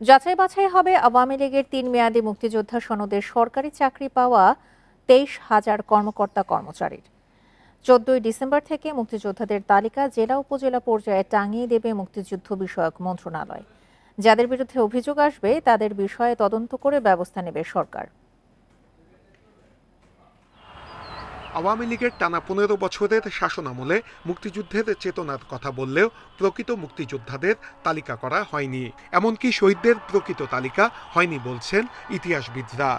যাচাই বাছাই হবে আওয়ামী লীগের ৩ মেয়াদী মুক্তিযোদ্ধা সনদের সরকারি চাকরি পাওয়া ২৩,০০০ কর্মকর্তা কর্মচারীর। ১৪ই ডিসেম্বর থেকে মুক্তিযোদ্ধাদের তালিকা জেলা উপজেলা পর্যায়ে টাঙিয়ে দেবে মুক্তিযুদ্ধ বিষয়ক মন্ত্রণালয়। যাদের বিরুদ্ধে অভিযোগ আসবে তাদের বিষয়ে তদন্ত করে ব্যবস্থা নেবে সরকার। আওয়ামী লীগের টানা ১৫ বছরের শাসনামলে মুক্তিযুদ্ধের চেতনার কথা বললেও প্রকৃত মুক্তিযোদ্ধাদের তালিকা করা হয়নি, এমনকি শহীদদের প্রকৃত তালিকা হয়নি বলছেন ইতিহাসবিদরা।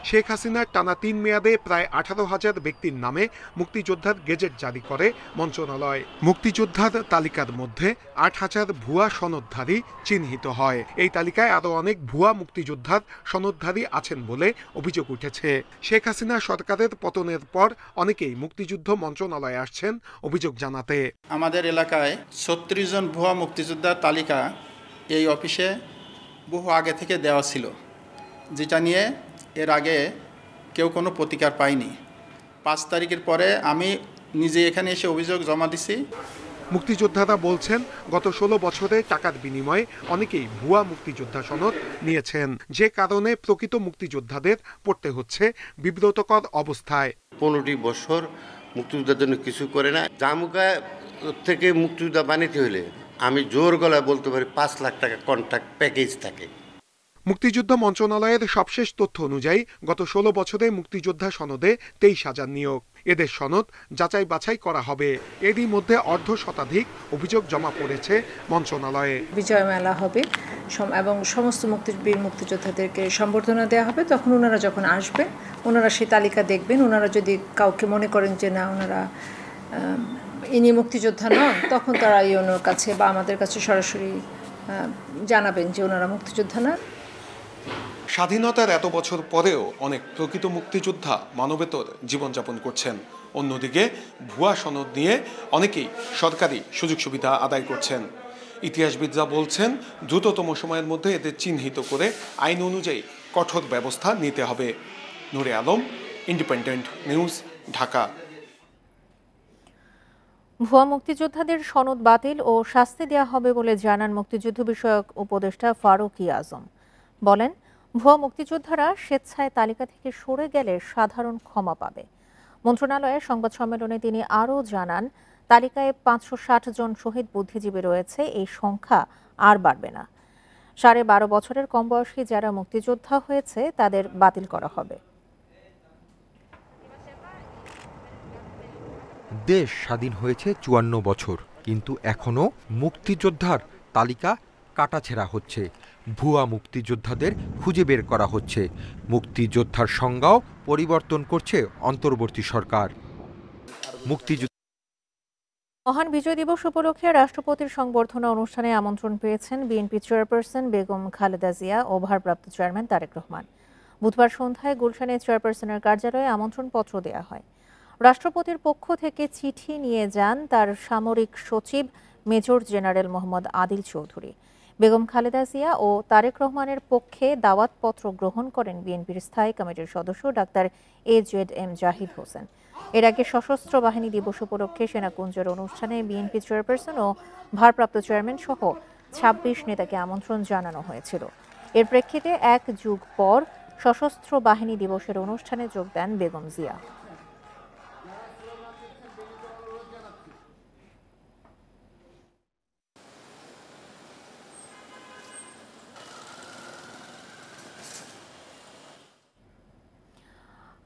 শেখ হাসিনার টানা ৩ মেয়াদে প্রায় ১৮,০০০ ব্যক্তির নামে মুক্তিযোদ্ধার গেজেট জারি করে মন্ত্রণালয়। মুক্তিযোদ্ধার তালিকার মধ্যে ৮,০০০ ভুয়া সনদধারী চিহ্নিত হয়। এই তালিকায় আরও অনেক ভুয়া মুক্তিযোদ্ধার সনদধারী আছেন বলে অভিযোগ উঠেছে। শেখ হাসিনা সরকারের পতনের পর অনেকেই মুক্তিযুদ্ধ মন্ত্রণালয়ে আসছেন অভিযোগ জানাতে। আমাদের এলাকায় ৩৬ জন ভুয়া মুক্তিযোদ্ধার তালিকা এই অফিসে বহু আগে থেকে দেওয়া ছিল, যেটা নিয়ে এর আগে কেউ কোনো প্রতিকার পায়নি। ৫ তারিখের পরে আমি নিজে এখানে এসে অভিযোগ জমা দিছি। মুক্তিযোদ্ধারা বলছেন গত ১৬ বছরে টাকার বিনিময়ে অনেকেই ভুয়া মুক্তিযোদ্ধা সনদ নিয়েছেন, যে কারণে প্রকৃত মুক্তিযোদ্ধাদের পড়তে হচ্ছে বিব্রতকর অবস্থায়। ১৫টি বছর মুক্তিযোদ্ধার জন্য কিছু করে না। জামুকা থেকে মুক্তিযোদ্ধা বানাতে হলে আমি জোর গলায় বলতে পারি ৫ লাখ টাকা কন্ট্রাক্ট প্যাকেজ থাকে। মুক্তিযুদ্ধ মন্ত্রণালয়ের সবশেষ তথ্য অনুযায়ী গত ১৬ বছরে মুক্তিযোদ্ধা সনদে ২৩,০০০ নিয়োগ। এদের সনদ যাচাই বাছাই করা হবে। এরই মধ্যে অর্ধশতাধিক অভিযোগ জমা পড়েছে মন্ত্রণালয়ে। বিজয় মেলা হবে এবং সমস্ত মুক্তিযোদ্ধাদেরকে সম্বর্ধনা দেওয়া হবে। তখন ওনারা যখন আসবে, ওনারা সেই তালিকা দেখবেন। ওনারা যদি কাউকে মনে করেন যে না ওনারা ইনি মুক্তিযোদ্ধা নন, তখন তারা ইউনোর কাছে বা আমাদের কাছে সরাসরি জানাবেন যে ওনারা মুক্তিযোদ্ধা না। স্বাধীনতার এত বছর পরেও অনেক প্রকৃত মুক্তিযোদ্ধা মানবেতর জীবনযাপন করছেন। অন্যদিকে ভুয়া সনদ নিয়ে অনেকেই সরকারি সুযোগ সুবিধা আদায় করছেন। ইতিহাসবিদরা বলছেন দ্রুততম সময়ের মধ্যে এদের চিহ্নিত করে আইন অনুযায়ী কঠোর ব্যবস্থা নিতে হবে। নূরে আলম, ইন্ডিপেন্ডেন্ট নিউজ, ঢাকা। ভুয়া মুক্তিযোদ্ধাদের সনদ বাতিল ও শাস্তি দেওয়া হবে বলে জানান মুক্তিযুদ্ধ বিষয়ক উপদেষ্টা ফারুক আজম। বলেন, ভুয়া মুক্তিযোদ্ধারা স্বেচ্ছায় তালিকা থেকে সরে গেলে সাধারণ ক্ষমা পাবে। মন্ত্রণালয়ের সংবাদ সম্মেলনে তিনি আরও জানান, তালিকায় ৫৬০ জন শহীদ বুদ্ধিজীবী রয়েছে, এই সংখ্যা আর বাড়বে না। ১২.৫ বছরের কম বয়সী যারা মুক্তিযোদ্ধা হয়েছে তাদের বাতিল করা হবে। দেশ স্বাধীন হয়েছে ৫৪ বছর, কিন্তু এখনো মুক্তিযোদ্ধার তালিকা কাটাছেঁড়া হচ্ছে। ভুয়া মুক্তিযোদ্ধাদের খুঁজে বের করা হচ্ছে। মুক্তিযোদ্ধার সংজ্ঞাও পরিবর্তন করছে অন্তর্বর্তী সরকার। মহান বিজয় দিবস উপলক্ষে রাষ্ট্রপতির সংবর্ধনা অনুষ্ঠানে আমন্ত্রণ পেয়েছেন বিএনপি চেয়ারপারসন বেগম খালেদা জিয়া ও ভারপ্রাপ্ত চেয়ারম্যান তারেক রহমান। বুধবার সন্ধ্যায় গুলশানে চেয়ারপারসনের কার্যালয়ে আমন্ত্রণপত্র দেওয়া হয়। রাষ্ট্রপতির পক্ষ থেকে চিঠি নিয়ে যান তার সামরিক সচিব মেজর জেনারেল মোহাম্মদ আদিল চৌধুরী। বেগম খালেদা জিয়া ও তারেক রহমানের পক্ষে দাওয়াতপত্র গ্রহণ করেন বিএনপির স্থায়ী কমিটির সদস্য ডাক্তার AZM জাহিদ হোসেন। এর আগে সশস্ত্র বাহিনী দিবস উপলক্ষে সেনাকুঞ্জের অনুষ্ঠানে বিএনপি চেয়ারপারসন ও ভারপ্রাপ্ত চেয়ারম্যান সহ ২৬ নেতাকে আমন্ত্রণ জানানো হয়েছিল। এর প্রেক্ষিতে ১ যুগ পর সশস্ত্র বাহিনী দিবসের অনুষ্ঠানে যোগ দেন বেগম জিয়া।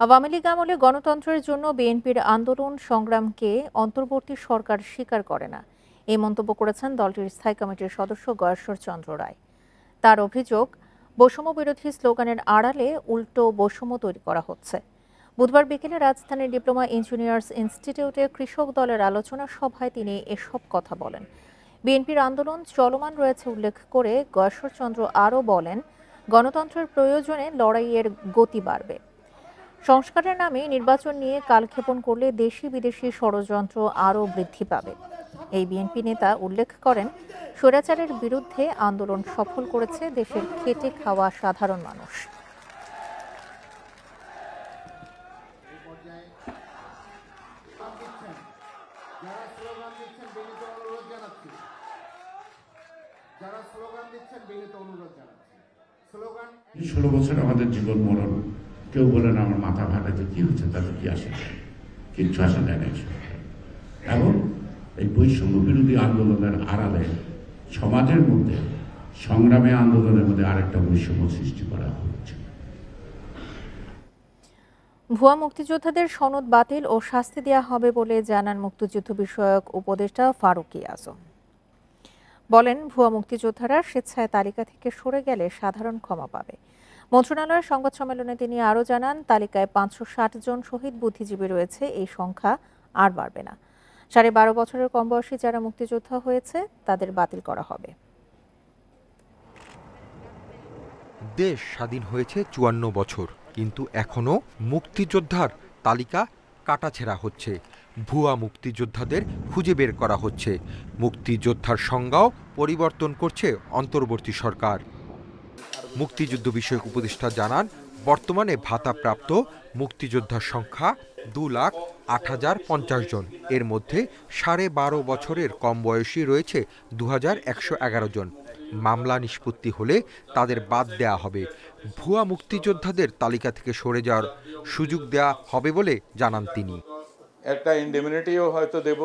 আওয়ামী লীগ আমলে গণতন্ত্রের জন্য বিএনপির আন্দোলন সংগ্রামকে অন্তর্বর্তী সরকার স্বীকার করে না, এই মন্তব্য করেছেন দলটির স্থায়ী কমিটির সদস্য গয়েশ্বর চন্দ্র রায়। তার অভিযোগ, বৈষম্য বিরোধী স্লোগানের আড়ালে উল্টো বৈষম্য তৈরি করা হচ্ছে। বুধবার বিকেলে রাজধানীর ডিপ্লোমা ইঞ্জিনিয়ার্স ইনস্টিটিউটে কৃষক দলের আলোচনা সভায় তিনি এসব কথা বলেন। বিএনপির আন্দোলন চলমান রয়েছে উল্লেখ করে গয়েশ্বর চন্দ্র আরও বলেন, গণতন্ত্রের প্রয়োজনে লড়াইয়ের গতি বাড়বে। সংস্কারের নামে নির্বাচন নিয়ে কালক্ষেপণ করলে দেশি বিদেশি ষড়যন্ত্র আরও বৃদ্ধি পাবে। এই বিএনপি নেতা উল্লেখ করেন, স্বৈরাচারের বিরুদ্ধে আন্দোলন সফল করেছে দেশের খেটে খাওয়া সাধারণ মানুষ। 16 বছর আমাদের জীবন মরণ, কেউ বলে না আমার মাথা ফাটাতে কি হচ্ছে, তাদের কি আসে যায়, কিচ্ছু আসা যায় না। এবং এই বৈষম্য বিরোধী আন্দোলনের আড়ালে সমাজের মধ্যে সংগ্রামী আন্দোলনের মধ্যে আরেকটা বৈষম্য সৃষ্টি করা হচ্ছে। ভুয়া মুক্তিযোদ্ধাদের সনদ বাতিল ও শাস্তি দেওয়া হবে বলে জানান মুক্তিযুদ্ধ বিষয়ক উপদেষ্টা ফারুক আজম। বলেন, ভুয়া মুক্তিযোদ্ধারা স্বেচ্ছায় তালিকা থেকে সরে গেলে সাধারণ ক্ষমা পাবে। মন্ত্রণালয়ের সংবাদ সম্মেলনে তিনি আরও জানান, তালিকায় 560 জন শহীদ বুদ্ধিজীবী রয়েছে, এই সংখ্যা আর বাড়বে না। 12.5 বছরের কম বয়সী যারা মুক্তিযোদ্ধা হয়েছে তাদের বাতিল করা হবে। দেশ স্বাধীন হয়েছে 54 বছর, কিন্তু এখনো মুক্তিযোদ্ধার তালিকা কাটাছেঁড়া হচ্ছে। ভুয়া মুক্তিযোদ্ধাদের খুঁজে বের করা হচ্ছে। মুক্তিযোদ্ধার সংজ্ঞাও পরিবর্তন করছে অন্তর্বর্তী সরকার। মুক্তিযুদ্ধ বিষয়ক উপদেষ্টা জানান, বর্তমানে ভাতাপ্রাপ্ত মুক্তিযোদ্ধার সংখ্যা 2,08,050 জন। এর মধ্যে 12.5 বছরের কম বয়সী রয়েছে 2,111 জন। মামলা নিষ্পত্তি হলে তাদের বাদ দেয়া হবে। ভুয়া মুক্তিযোদ্ধাদের তালিকা থেকে সরে যাওয়ার সুযোগ দেয়া হবে বলে জানান তিনি। একটা ইন্ডেমনিটিও হয়তো দেব,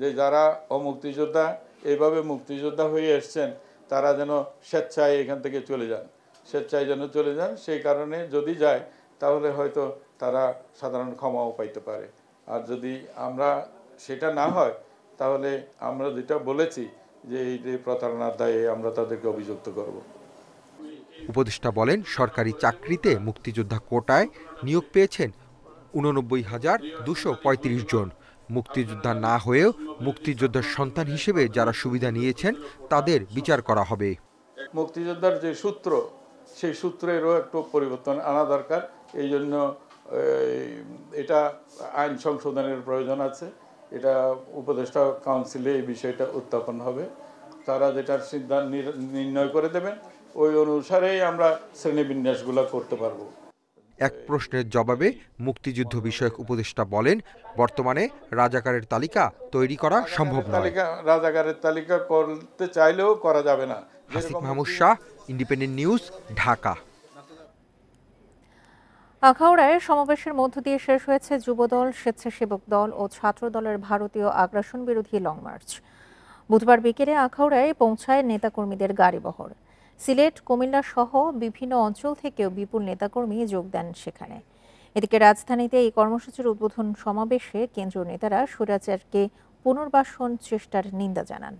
যে যারা অমুক্তিযোদ্ধা এইভাবে মুক্তিযোদ্ধা হয়ে এসছেন তারা যেন স্বেচ্ছায় এখান থেকে চলে যান, স্বেচ্ছায় যেন চলে যান। সেই কারণে যদি যায় তাহলে হয়তো তারা সাধারণ ক্ষমাও পাইতে পারে। আর যদি আমরা সেটা না হয় তাহলে আমরা যেটা বলেছি যে এই যে প্রতারণার দায়ে আমরা তাদেরকে অভিযুক্ত করব। উপদেষ্টা বলেন, সরকারি চাকরিতে মুক্তিযোদ্ধা কোটায় নিয়োগ পেয়েছেন 89,235 জন। মুক্তিযোদ্ধা না হয়েও মুক্তিযোদ্ধার সন্তান হিসেবে যারা সুবিধা নিয়েছেন তাদের বিচার করা হবে। মুক্তিযোদ্ধার যে সূত্র, সেই সূত্রেরও একটু পরিবর্তন আনা দরকার। এই জন্য এটা আইন সংশোধনের প্রয়োজন আছে। এটা উপদেষ্টা কাউন্সিলে এই বিষয়টা উত্থাপন হবে। তারা যেটার সিদ্ধান্ত নির্ণয় করে দেবেন, ওই অনুসারেই আমরা শ্রেণীবিন্যাসগুলো করতে পারবো। এক প্রশ্নের জবাবে মুক্তিযুদ্ধ বিষয়ক উপদেষ্টা বলেন, বর্তমানে রাজাকারের তালিকা তৈরি করা সম্ভব নয়। রাজাকারের তালিকা করতে চাইলেও করা যাবে না। Hasif Mahmud Shah, independent news, Dhaka. আখাউড়ায় সমাবেশের মধ্য দিয়ে শেষ হয়েছে যুবদল, স্বেচ্ছাসেবক দল ও ছাত্র দলের ভারতীয় আগ্রাসন বিরোধী লং মার্চ। বুধবার বিকেলে আখাউড়ায় পৌঁছায় নেতাকর্মীদের গাড়িবহর। সিলেট, কুমিল্লা সহ বিভিন্ন অঞ্চল থেকেও বিপুল নেতাকর্মী যোগ দেন সেখানে। এদিকে রাজধানীতে এই কর্মসূচির উদ্বোধন সমাবেশে কেন্দ্রীয় নেতারা স্বৈরাচারকে পুনর্বাসন চেষ্টার নিন্দা জানান।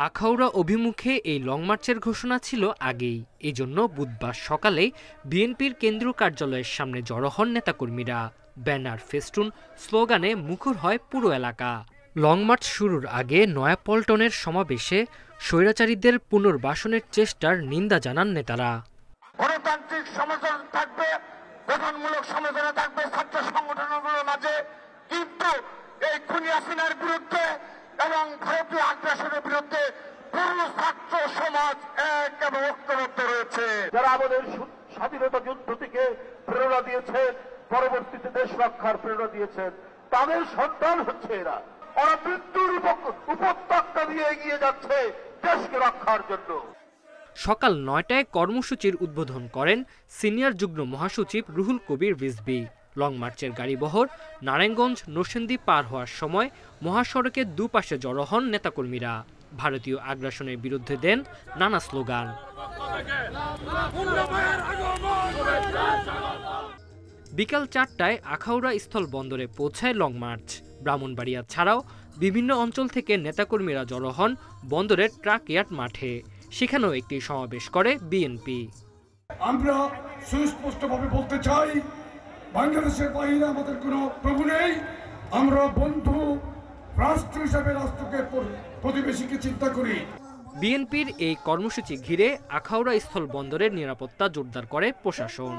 আখাউড়া অভিমুখে এই লং মার্চের ঘোষণা ছিল আগেই। এজন্য বুধবার সকালে বিএনপির কেন্দ্রীয় কার্যালয়ের সামনে জড়ো হন নেতাকর্মীরা। ব্যানার, ফেস্টুন, স্লোগানে মুখর হয় পুরো এলাকা। লং মার্চ শুরুর আগে নয়াপল্টনের সমাবেশে স্বৈরাচারীদের পুনর্বাসনের চেষ্টার নিন্দা জানান নেতারা। গণতান্ত্রিক সমালোচনা থাকবে, গঠনমূলক সমালোচনা থাকবে ছাত্র সংগঠনগুলোর মাঝে, কিন্তু এই খুনি হাসিনার বিরুদ্ধে এবং ভারতীয় আগ্রাসনের বিরুদ্ধে পুরো ছাত্র সমাজ এক এবং ঐক্যবদ্ধ রয়েছে। যারা আমাদের স্বাধীনতা যুদ্ধ থেকে প্রেরণা দিয়েছেন, পরবর্তীতে দেশ রক্ষার প্রেরণা দিয়েছেন, তাদের সন্তান হচ্ছে এরা। ওরা মৃত্যুর উপত্যকা দিয়ে এগিয়ে যাচ্ছে দেশকে রক্ষার জন্য। সকাল 9টায় কর্মসূচির উদ্বোধন করেন সিনিয়র যুগ্ম মহাসচিব রুহুল কবির রিজভী। লং মার্চের গাড়িবহর নারায়ণগঞ্জ নরসিংদী পার হওয়ার সময় মহাসড়কের দুপাশে জড়ো হন নেতাকর্মীরা। ভারতীয় আগ্রাসনের বিরুদ্ধে দেন নানা স্লোগান। বিকাল 4টায় আখাউড়া স্থল বন্দরে পৌঁছায় লং মার্চ। ব্রাহ্মণবাড়িয়া ছাড়াও বিভিন্ন অঞ্চল থেকে নেতাকর্মীরা জড়ো হন বন্দরের ট্রাক ইয়ার্ড মাঠে। সেখানেও একটি সমাবেশ করে বিএনপি। আমরা সুস্পষ্টভাবে বলতে চাই, বাংলাদেশের বাইরে আমাদের কোনো প্রভু নেই। আমরা বন্ধু রাষ্ট্র হিসাবে রাষ্ট্রকে প্রতিবেশীকে চিন্তা করি। বিএনপির এই কর্মসূচি ঘিরে আখাউড়া স্থল বন্দরের নিরাপত্তা জোরদার করে প্রশাসন।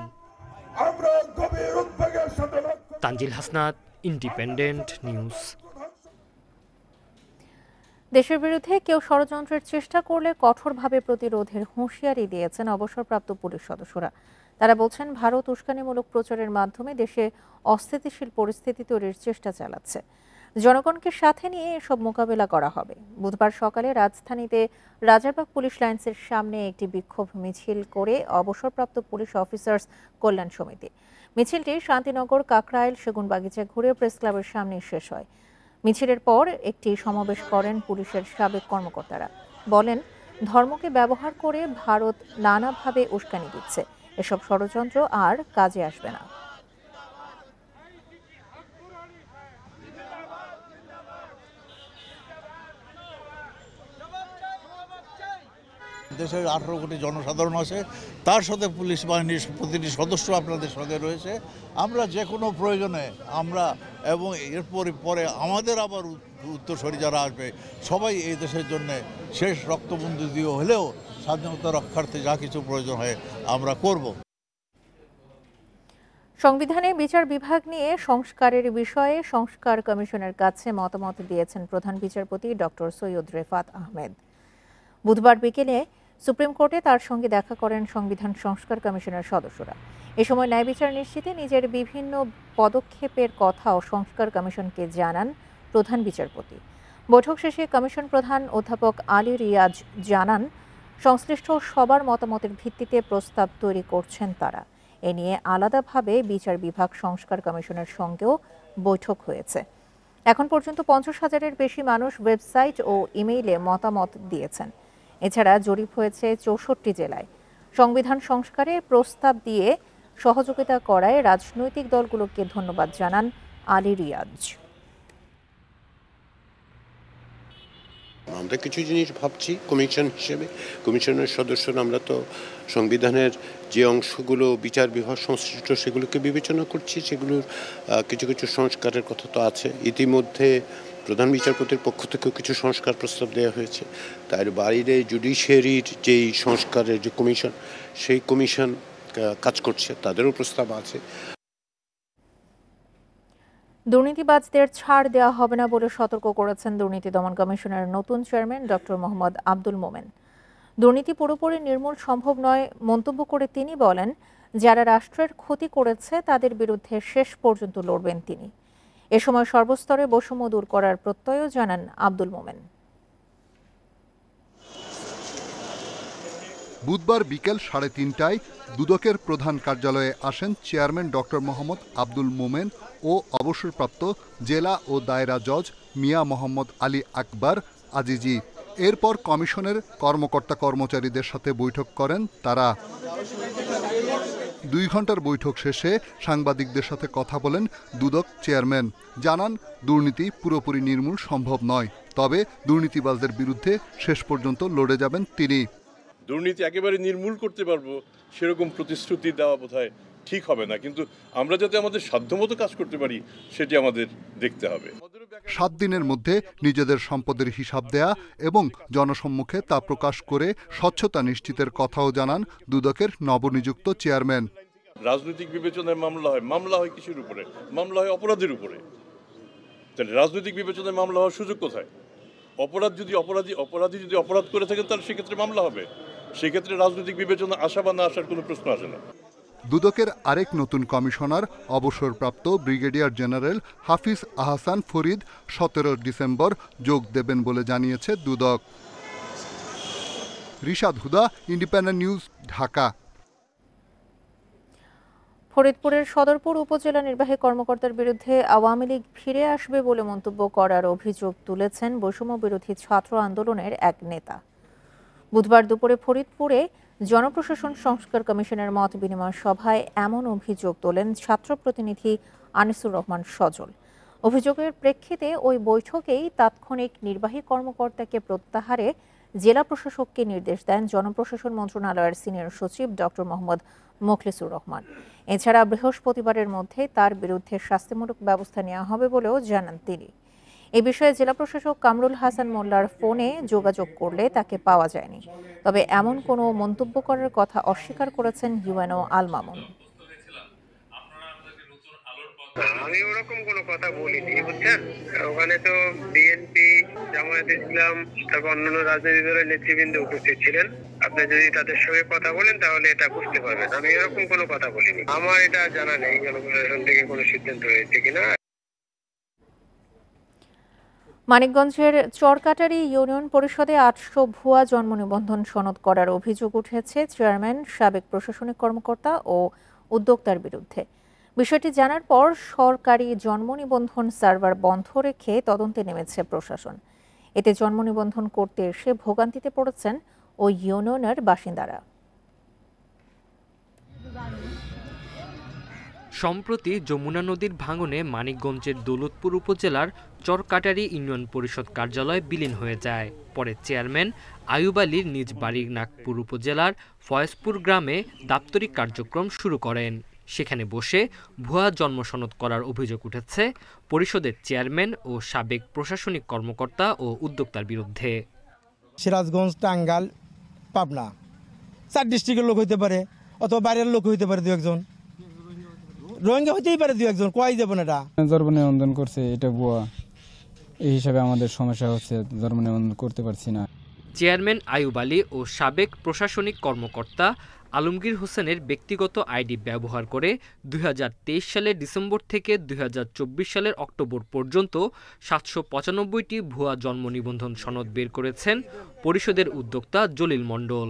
Tanzil Hasnat, independent news. দেশের বিরুদ্ধে কেউ ষড়যন্ত্রের চেষ্টা করলে কঠোরভাবে প্রতিরোধের হুঁশিয়ারি দিয়েছেন অবসরপ্রাপ্ত পুলিশ সদস্যরা। তারা বলছেন, ভারত উস্কানিমূলক প্রচারের মাধ্যমে দেশে অস্থিতিশীল পরিস্থিতি তৈরির চেষ্টা চালাচ্ছে। জনগণকে সাথে নিয়ে এসব মোকাবেলা করা হবে। বুধবার সকালে রাজধানীতে রাজারবাগ পুলিশ লাইন্সের সামনে একটি বিক্ষোভ মিছিল করে অবসরপ্রাপ্ত পুলিশ অফিসার্স কল্যাণ সমিতি। মিছিলটি শান্তিনগর, কাকরাইল, সেগুনবাগিচা ঘুরে প্রেস ক্লাবের সামনে শেষ হয়। মিছিলের পর একটি সমাবেশ করেন পুলিশের সাবেক কর্মকর্তারা। বলেন, ধর্মকে ব্যবহার করে ভারত নানাভাবে উস্কানি দিচ্ছে, এসব ষড়যন্ত্র আর কাজে আসবে না। দেশের 18 কোটি জনসাধারণ আছে, তার সাথে পুলিশ বাহিনীর প্রতিটি সদস্য আপনাদের সঙ্গে রয়েছে। আমরা যে কোনো প্রয়োজনে আমরা এবং এরপরে পরে আমাদের আবার উত্তরসূরি যারা আসবে সবাই এই দেশের জন্য শেষ রক্তবন্ধু দিয়ে হলেও স্বাধীনতা রক্ষার্থে যা কিছু প্রয়োজন হয় আমরা করব। সংবিধানে বিচার বিভাগ নিয়ে সংস্কারের বিষয়ে সংস্কার কমিশনের কাছে মতামত দিয়েছেন প্রধান বিচারপতি ডক্টর সৈয়দ রেফাত আহমেদ। বুধবার বিকেলে সুপ্রিম কোর্টে তার সঙ্গে দেখা করেন সংবিধান সংস্কার কমিশনের সদস্যরা। এ সময় ন্যায় বিচার নিশ্চিতে নিজের বিভিন্ন পদক্ষেপের কথাও সংস্কার কমিশনকে জানান প্রধান বিচারপতি। বৈঠক শেষে কমিশন প্রধান অধ্যাপক আলী রিয়াজ জানান, সংশ্লিষ্ট সবার মতামতের ভিত্তিতে প্রস্তাব তৈরি করছেন তারা। এ নিয়ে আলাদাভাবে বিচার বিভাগ সংস্কার কমিশনের সঙ্গেও বৈঠক হয়েছে। এখন পর্যন্ত 50,000-এর বেশি মানুষ ওয়েবসাইট ও ইমেইলে মতামত দিয়েছেন। এছাড়া জরিপ হয়েছে 64 জেলায়। সংবিধান সংস্কারে প্রস্তাব দিয়ে সহযোগিতা করায় রাজনৈতিক দলগুলোকে ধন্যবাদ জানান আলী রিয়াজ। আমরা কিছু জিনিস ভাবছি কমিশন হিসেবে, কমিশনের সদস্যরা আমরা তো সংবিধানের যে অংশগুলো বিচার বিভাগ সংশ্লিষ্ট সেগুলোকে বিবেচনা করছি, সেগুলোর কিছু কিছু সংস্কারের কথা তো আছে। ইতিমধ্যে প্রধান বিচারপতির পক্ষ থেকেও কিছু সংস্কার প্রস্তাব দেওয়া হয়েছে। তার বাইরে জুডিশিয়ারির যেই সংস্কারের যে কমিশন, সেই কমিশন কাজ করছে, তাদেরও প্রস্তাব আছে। দুর্নীতিবাজদের ছাড় দেওয়া হবে না বলে সতর্ক করেছেন দুর্নীতি দমন কমিশনের নতুন চেয়ারম্যান ডক্টর মোহাম্মদ আব্দুল মোমেন। দুর্নীতি পুরোপুরি নির্মূল সম্ভব নয় মন্তব্য করে তিনি বলেন, যারা রাষ্ট্রের ক্ষতি করেছে তাদের বিরুদ্ধে শেষ পর্যন্ত লড়বেন তিনি। এ সময় সর্বস্তরে বৈষম্য দূর করার প্রত্যয়ও জানান আব্দুল মোমেন। বুধবার বিকেল 3:30টায় দুদকের প্রধান কার্যালয়ে আসেন চেয়ারম্যান ডক্টর মোহাম্মদ আব্দুল মোমেন ও অবসরপ্রাপ্ত জেলা ও দায়রা জজ মিয়া মোহাম্মদ আলী আকবর আজিজি। এরপর কমিশনের কর্মকর্তা কর্মচারীদের সাথে বৈঠক করেন তারা। 2 ঘন্টার বৈঠক শেষে সাংবাদিকদের সাথে কথা বলেন দুদক চেয়ারম্যান। জানান, দুর্নীতি পুরোপুরি নির্মূল সম্ভব নয়, তবে দুর্নীতিবাজদের বিরুদ্ধে শেষ পর্যন্ত লড়ে যাবেন তিনি। দুর্নীতি একেবারে নির্মূল করতে পারবো সেরকম প্রতিশ্রুতি দেওয়া বোধহয় ঠিক হবে না, কিন্তু আমরা যাতে আমাদের সাধ্যমতো কাজ করতে পারি সেটি আমাদের দেখতে হবে। 7 দিনের মধ্যে নিজেদের সম্পদের হিসাব দেয়া এবং জনসম্মুখে তা প্রকাশ করে স্বচ্ছতা নিশ্চিতের কথাও জানান দুদকের নবনিযুক্ত চেয়ারম্যান। রাজনৈতিক বিবেচনায় মামলা হয় কিসের উপরে? মামলা হয় অপরাধের উপরে। তাহলে রাজনৈতিক বিবেচনায় মামলা হওয়ার সুযোগ কোথায়? অপরাধী যদি অপরাধ করে থাকেন তাহলে সেক্ষেত্রে মামলা হবে, সেক্ষেত্রে রাজনৈতিক বিবেচনা আসা বা না আসার কোনো প্রশ্ন আসে না। দুদকের আরেক নতুন কমিশনার অবসরপ্রাপ্ত ব্রিগেডিয়ার জেনারেল হাফিজ আহসান ফরিদ 17 ডিসেম্বর যোগ দেবেন বলে জানিয়েছে দুদক। রিশাদ হুদা, ইন্ডিপেন্ডেন্ট নিউজ, ঢাকা। ফরিদপুরের সদরপুর উপজেলা নির্বাহী কর্মকর্তার বিরুদ্ধে আওয়ামী লীগ ফিরে আসবে বলে মন্তব্য করার অভিযোগ তুলেছেন বৈষম্য বিরোধী ছাত্র আন্দোলনের এক নেতা। বুধবার দুপুরে ফরিদপুরে জনপ্রশাসন সংস্কার কমিশনের মত বিনিময় সভায় এমন অভিযোগ তোলেন ছাত্র প্রতিনিধি আনিসুর রহমান সজল। অভিযোগের প্রেক্ষিতে ওই বৈঠকেই তাৎক্ষণিক নির্বাহী কর্মকর্তাকে প্রত্যাহারে জেলা প্রশাসককে নির্দেশ দেন জনপ্রশাসন মন্ত্রণালয়ের সিনিয়র সচিব ডক্টর মোহাম্মদ মোখলেসুর রহমান। এছাড়া বৃহস্পতিবারের মধ্যে তার বিরুদ্ধে শাস্তিমূলক ব্যবস্থা নেওয়া হবে বলেও জানান তিনি। এ বিষয়ে জেলা প্রশাসক কামরুল হাসান মোল্লার ফোনে যোগাযোগ করলে তাকে পাওয়া যায়নি। তবে এমন কোনো মন্তব্য করার কথা অস্বীকার করেছেন ইউএনও আল মামুন। আমি ওরকম কোনো কথা বলিনি, বুঝছেন। ওখানে তো বিএনপি, জামায়াত ইসলাম, তারপর অন্যান্য রাজনৈতিক দলের নেতৃবৃন্দ উপস্থিত ছিলেন। আপনি যদি তাদের সঙ্গে কথা বলেন তাহলে এটা বুঝতে পারবেন। আমি এরকম কোনো কথা বলিনি। আমার এটা জানা নেই জনপ্রশাসন থেকে কোনো সিদ্ধান্ত হয়েছে কিনা। মানিকগঞ্জের চরকাটারি ইউনিয়ন পরিষদে 800 ভুয়া জন্ম নিবন্ধন সনদ করার অভিযোগ উঠেছে চেয়ারম্যান, সাবেক প্রশাসনিক কর্মকর্তা ও উদ্যোক্তার বিরুদ্ধে। বিষয়টি জানার পর সরকারি জন্ম নিবন্ধন সার্ভার বন্ধ রেখে তদন্তে নেমেছে প্রশাসন। এতে জন্ম নিবন্ধন করতে এসে ভোগান্তিতে পড়েছেন ওই ইউনিয়নের বাসিন্দারা। সম্প্রতি যমুনা নদীর ভাঙনে মানিকগঞ্জের দৌলতপুর উপজেলার চরকাটারি ইউনিয়ন পরিষদ কার্যালয় বিলীন হয়ে যায়। পরে চেয়ারম্যান আয়ুব আলীর নিজ বাড়ির নাগপুর উপজেলার ফয়েজপুর গ্রামে দাপ্তরিক কার্যক্রম শুরু করেন। সেখানে বসে ভুয়া জন্ম সনদ করার অভিযোগ উঠেছে পরিষদের চেয়ারম্যান ও সাবেক প্রশাসনিক কর্মকর্তা ও উদ্যোক্তার বিরুদ্ধে। সিরাজগঞ্জ, টাঙ্গাইল, পাবনা 4 ডিস্ট্রিক্টের লোক হইতে পারে, অথবা বাইরের লোক হইতে পারে, 2-1 রোহিঙ্গা হইতেই পারে, 2-1 কয় যাবেন। এটা জন্ম নিবন্ধন করছে, এটা ভুয়া, এই হিসাবে আমাদের সমস্যা হচ্ছে, জন্ম নিবন্ধন করতে পারছি না। চেয়ারম্যান আয়ুব আলী ও সাবেক প্রশাসনিক কর্মকর্তা আলমগীর হোসেনের ব্যক্তিগত আইডি ব্যবহার করে 2023 সালের ডিসেম্বর থেকে 2024 সালের অক্টোবর পর্যন্ত 795টি ভুয়া জন্ম নিবন্ধন সনদ বের করেছেন পরিষদের উদ্যোক্তা জলিল মণ্ডল।